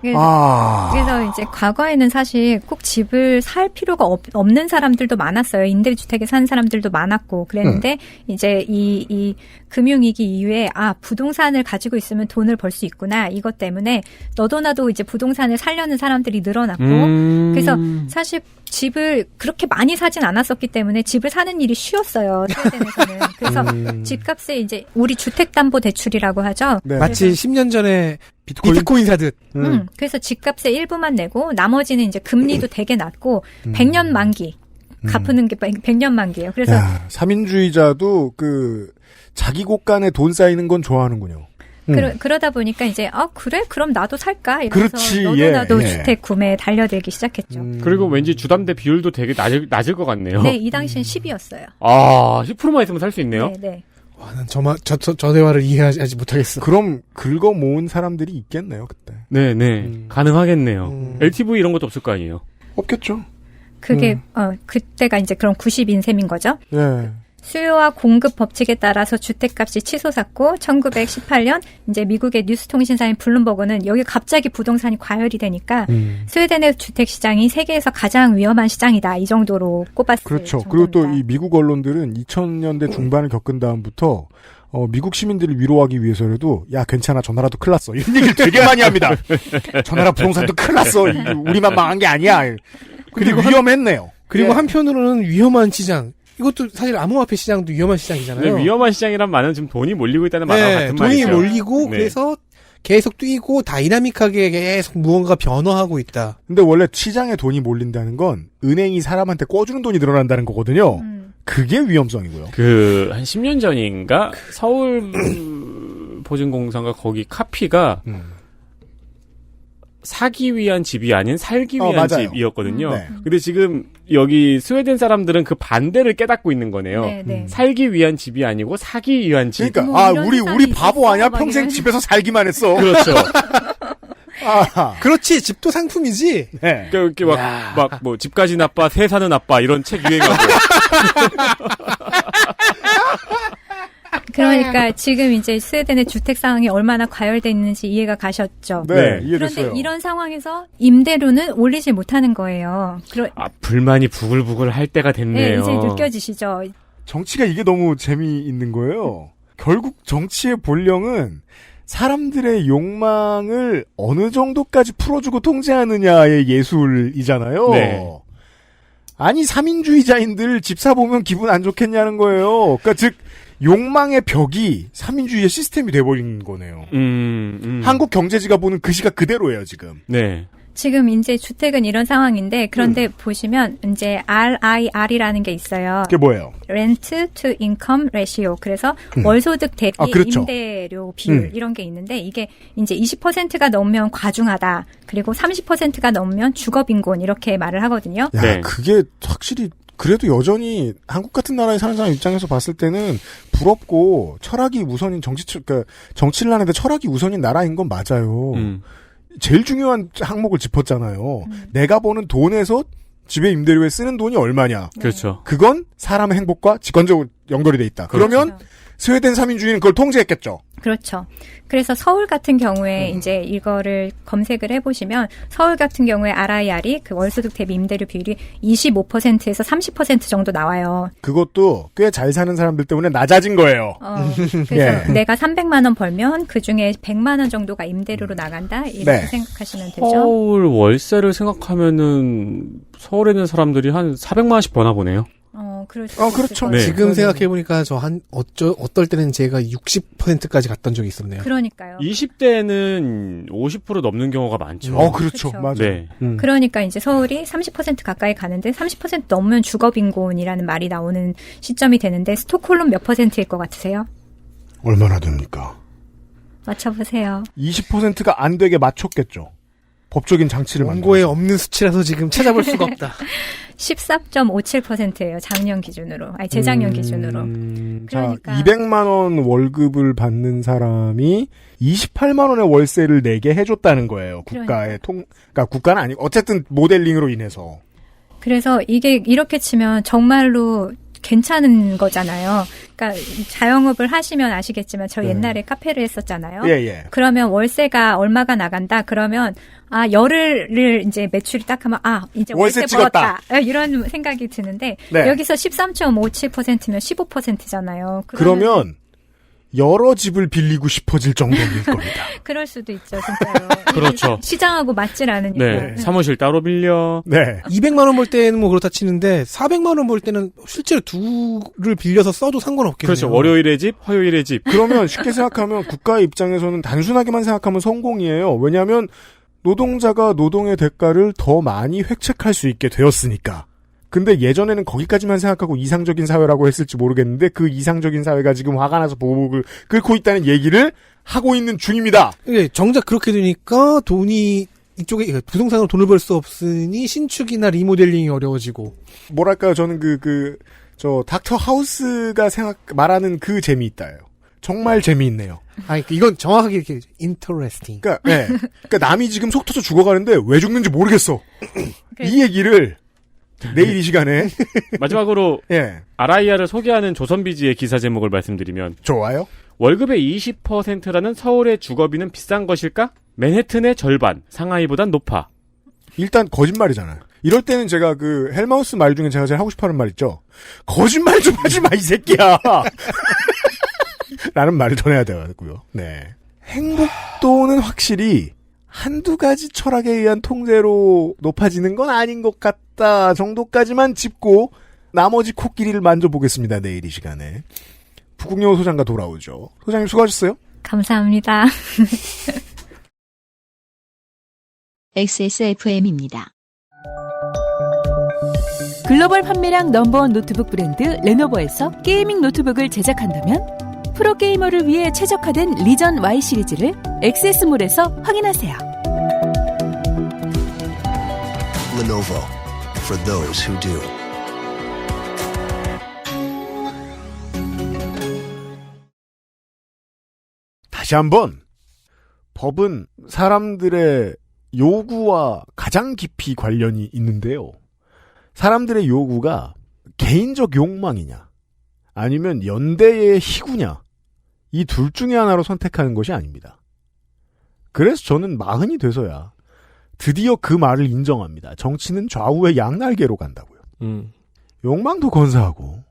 그래서 이제 과거에는 사실 꼭 집을 살 필요가 없는 사람들도 많았어요. 임대주택에 사는 사람들도 많았고 그랬는데 이제 이 금융위기 이후에 부동산을 가지고 있으면 돈을 벌 수 있구나. 이것 때문에 너도 나도 이제 부동산을 살려는 사람들이 늘어났고 그래서 사실 집을 그렇게 많이 사진 않았었기 때문에 집을 사는 일이 쉬웠어요. 스웨덴에서는. 그래서 집값에 이제 우리 주택담보대출이라고 하죠. 네. 마치 10년 전에 비트코인 사듯. 그래서 집값의 일부만 내고 나머지는 이제 금리도 되게 낮고 100년 만기. 갚는 게 100년 만기예요. 그래서 사민주의자도 자기 곳간에 돈 쌓이는 건 좋아하는군요. 그러다 보니까 이제 그래? 그럼 나도 살까? 이러면서 그렇지, 너도 나도 주택 구매에 달려들기 시작했죠. 그리고 왠지 주담대 비율도 되게 낮을 것 같네요. 네, 이 당시엔 10이었어요. 10%만 있으면 살 수 있네요. 네. 와, 난 저 대화를 이해하지 못하겠어. 그럼 긁어 모은 사람들이 있겠네요, 그때. 네. 가능하겠네요. LTV 이런 것도 없을 거 아니에요. 없겠죠. 그게 그때가 이제 그럼 90인 셈인 거죠. 네. 수요와 공급 법칙에 따라서 주택값이 치솟았고 1918년 이제 미국의 뉴스통신사인 블룸버그는 여기 갑자기 부동산이 과열이 되니까 스웨덴의 주택 시장이 세계에서 가장 위험한 시장이다. 이 정도로 꼽았어요. 그렇죠. 그리고 또 이 미국 언론들은 2000년대 중반을 겪은 다음부터 미국 시민들을 위로하기 위해서라도 야 괜찮아 전화라도 큰일 났어 이런 얘기를 되게 많이 합니다. 전화라 부동산도 큰일 났어. 우리만 망한 게 아니야. 그리고 위험했네요. 그리고 한편으로는 위험한 시장. 이것도 사실 암호화폐 시장도 위험한 시장이잖아요. 네, 위험한 시장이란 말은 지금 돈이 몰리고 있다는 말과 같은 말이죠. 돈이 몰리고 그래서 계속 뛰고 다이나믹하게 계속 무언가 변화하고 있다. 근데 원래 시장에 돈이 몰린다는 건 은행이 사람한테 꿔주는 돈이 늘어난다는 거거든요. 그게 위험성이고요. 한 10년 전인가 서울 보증공사가 거기 카피가 사기 위한 집이 아닌 살기 위한 맞아요. 집이었거든요. 근데 지금 여기 스웨덴 사람들은 그 반대를 깨닫고 있는 거네요. 살기 위한 집이 아니고 사기 위한 집. 그러니까 우리 바보 아니야? 평생 집에서 살기만 했어. 그렇죠. 그렇지. 집도 상품이지. 네. 그러니까 이렇게 뭐 집까지 나빠, 새 사는 아빠 이런 책 유행하고. 그러니까 지금 이제 스웨덴의 주택 상황이 얼마나 과열돼 있는지 이해가 가셨죠. 네, 이해됐어요. 그런데 이런 상황에서 임대료는 올리지 못하는 거예요. 불만이 부글부글 할 때가 됐네요. 네, 이제 느껴지시죠. 정치가 이게 너무 재미있는 거예요. 결국 정치의 본령은 사람들의 욕망을 어느 정도까지 풀어주고 통제하느냐의 예술이잖아요. 네. 아니 삼인주의자인들 집 사보면 기분 안 좋겠냐는 거예요. 그러니까 즉 욕망의 벽이 삼인주의의 시스템이 돼버린 거네요. 한국 경제지가 보는 그 시각 그대로예요 지금. 네. 지금 이제 주택은 이런 상황인데 그런데 보시면 이제 RIR이라는 게 있어요. 그게 뭐예요? Rent to Income Ratio. 그래서 월소득 대비 그렇죠. 임대료 비율 이런 게 있는데 이게 이제 20%가 넘으면 과중하다. 그리고 30%가 넘으면 주거빈곤 이렇게 말을 하거든요. 야, 그게 확실히 그래도 여전히 한국 같은 나라에 사는 사람 입장에서 봤을 때는 부럽고 철학이 우선인 그러니까 정치를 하는데 철학이 우선인 나라인 건 맞아요. 제일 중요한 항목을 짚었잖아요. 내가 버는 돈에서 집에 임대료에 쓰는 돈이 얼마냐. 그렇죠. 그건 사람의 행복과 직관적으로 연결이 돼 있다. 그러면 그렇죠. 스웨덴 3인주의는 그걸 통제했겠죠. 그렇죠. 그래서 서울 같은 경우에 이제 이거를 검색을 해보시면 서울 같은 경우에 RIR이 그 월소득 대비 임대료 비율이 25%에서 30% 정도 나와요. 그것도 꽤 잘 사는 사람들 때문에 낮아진 거예요. 그래서 예. 내가 300만 원 벌면 그 중에 100만 원 정도가 임대료로 나간다 이렇게 네. 생각하시면 되죠. 서울 월세를 생각하면은 서울에 있는 사람들이 한 400만 원씩 버나 보네요. 그렇죠. 네. 지금 생각해보니까 어떨 때는 제가 60%까지 갔던 적이 있었네요. 그러니까요. 20대는 50% 넘는 경우가 많죠. 그렇죠. 그렇죠. 맞아요. 네. 그러니까 이제 서울이 30% 가까이 가는데 30% 넘으면 주거빈곤이라는 말이 나오는 시점이 되는데 스톡홀름 몇 %일 것 같으세요? 얼마나 됩니까? 맞춰보세요. 20%가 안 되게 맞췄겠죠. 법적인 장치를 원고에 없는 수치라서 지금 찾아볼 수가 없다. 14.57%예요. 작년 기준으로. 아니 재작년 기준으로. 그러니까 200만 원 월급을 받는 사람이 28만 원의 월세를 내게 해줬다는 거예요. 국가의 그러니까 국가는 아니고 어쨌든 모델링으로 인해서. 그래서 이게 이렇게 치면 정말로 괜찮은 거잖아요. 그러니까 자영업을 하시면 아시겠지만 저 옛날에 카페를 했었잖아요. 예. 그러면 월세가 얼마가 나간다. 그러면 열흘을 이제 매출이 딱 하면 이제 월세 벌었다. 이런 생각이 드는데 네. 여기서 13.57%면 15%잖아요. 그러면 여러 집을 빌리고 싶어질 정도일 겁니다. 그럴 수도 있죠, 진짜로. 그렇죠. 시장하고 맞질 않으니까. 네. 사무실 따로 빌려. 네. 200만 원 벌 때는 뭐 그렇다 치는데 400만 원 벌 때는 실제로 둘을 빌려서 써도 상관없겠네요. 그렇죠. 월요일에 집, 화요일에 집. 그러면 쉽게 생각하면 국가의 입장에서는 단순하게만 생각하면 성공이에요. 왜냐하면 노동자가 노동의 대가를 더 많이 획책할 수 있게 되었으니까. 근데 예전에는 거기까지만 생각하고 이상적인 사회라고 했을지 모르겠는데 그 이상적인 사회가 지금 화가 나서 보복을 끓고 있다는 얘기를 하고 있는 중입니다. 예, 정작 그렇게 되니까 돈이 이쪽에 부동산으로 돈을 벌 수 없으니 신축이나 리모델링이 어려워지고. 뭐랄까요? 저는 저 닥터 하우스가 말하는 그 재미있다예요. 정말 재미있네요. 이건 정확하게 이렇게 interesting. 그러니까 남이 지금 속 터져 죽어가는데 왜 죽는지 모르겠어. 이 얘기를 내일 이 시간에 마지막으로 RIR을 소개하는 조선비지의 기사 제목을 말씀드리면 좋아요. 월급의 20%라는 서울의 주거비는 비싼 것일까? 맨해튼의 절반, 상하이보단 높아. 일단 거짓말이잖아요. 이럴 때는 제가 그 헬마우스 말 중에 제가 제일 하고 싶어하는 말 있죠. 거짓말 좀 하지 마 이 새끼야. 라는 말을 전해야 되고요. 네. 행복도는 확실히 한두 가지 철학에 의한 통제로 높아지는 건 아닌 것 같다 정도까지만 짚고 나머지 코끼리를 만져보겠습니다. 내일 이 시간에. 북극여우 소장과 돌아오죠. 소장님 수고하셨어요. 감사합니다. XSFM입니다. 글로벌 판매량 넘버원 노트북 브랜드 레노버에서 게이밍 노트북을 제작한다면 프로게이머를 위해 최적화된 리전 Y 시리즈를 액세스몰에서 확인하세요. Lenovo for those who do. 다시 한번 법은 사람들의 요구와 가장 깊이 관련이 있는데요. 사람들의 요구가 개인적 욕망이냐 아니면 연대의 희구냐 이 둘 중에 하나로 선택하는 것이 아닙니다. 그래서 저는 40이 돼서야 드디어 그 말을 인정합니다. 정치는 좌우의 양날개로 간다고요. 욕망도 건사하고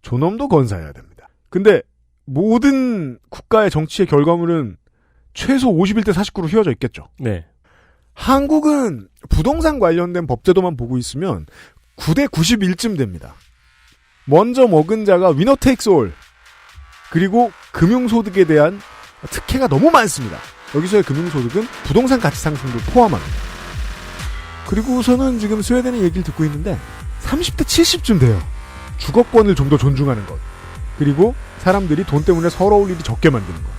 존엄도 건사해야 됩니다. 근데 모든 국가의 정치의 결과물은 최소 51대 49로 휘어져 있겠죠. 네. 한국은 부동산 관련된 법제도만 보고 있으면 9대 91쯤 됩니다. 먼저 먹은 자가 위너 테이크스 올. 그리고 금융소득에 대한 특혜가 너무 많습니다. 여기서의 금융소득은 부동산 가치 상승도 포함합니다. 그리고서는 지금 스웨덴의 얘기를 듣고 있는데 30대 70쯤 돼요. 주거권을 좀 더 존중하는 것. 그리고 사람들이 돈 때문에 서러울 일이 적게 만드는 것.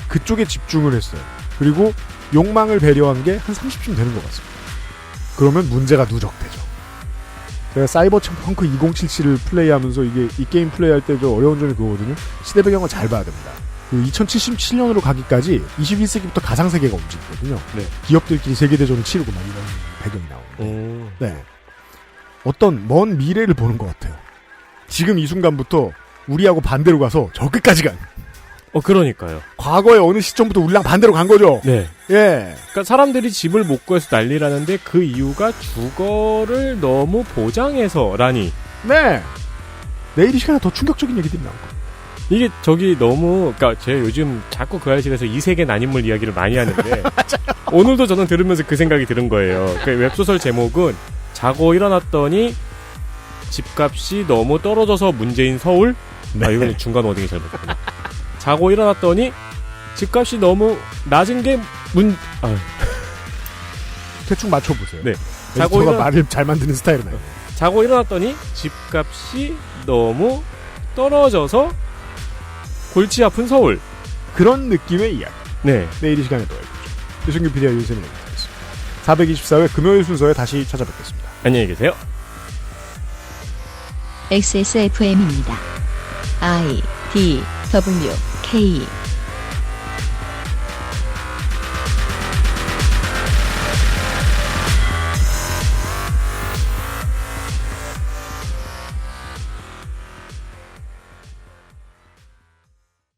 그쪽에 집중을 했어요. 그리고 욕망을 배려한 게 한 30쯤 되는 것 같습니다. 그러면 문제가 누적되죠. 제가 사이버펑크 2077을 플레이하면서 이 게임 플레이할 때 좀 어려운 점이 그거거든요. 시대 배경을 잘 봐야 됩니다. 2077년으로 가기까지 21세기부터 가상세계가 움직이거든요. 네. 기업들끼리 세계대전을 치르고 막 이런 배경이 나오는데. 네. 어떤 먼 미래를 보는 것 같아요. 지금 이 순간부터 우리하고 반대로 가서 저 끝까지 간. 그러니까요. 과거의 어느 시점부터 우리랑 반대로 간 거죠. 네. 예. 그러니까 사람들이 집을 못 구해서 난리라는데 그 이유가 주거를 너무 보장해서라니. 네. 내일 이 시간에 더 충격적인 얘기들이 나올 거예요. 이게 그러니까 제가 요즘 자꾸 그 알실에서 이세계 난인물 이야기를 많이 하는데 오늘도 저는 들으면서 그 생각이 드는 거예요. 그 웹소설 제목은 자고 일어났더니 집값이 너무 떨어져서 문제인 서울. 네. 이건 중간 워딩이 잘못됐구나. 자고 일어났더니 집값이 너무 낮은 게 대충 맞춰보세요. 네. 자고 말을 잘 만드는 스타일은 아니에요. 자고 일어났더니 집값이 너무 떨어져서 골치 아픈 서울. 그런 느낌의 이야기. 네. 내일 이 시간에 또 해보죠. 유승규 PD와 윤세민 얘기하겠습니다. 424회 금요일 순서에 다시 찾아뵙겠습니다. 안녕히 계세요. XSFM입니다. I, D, W, K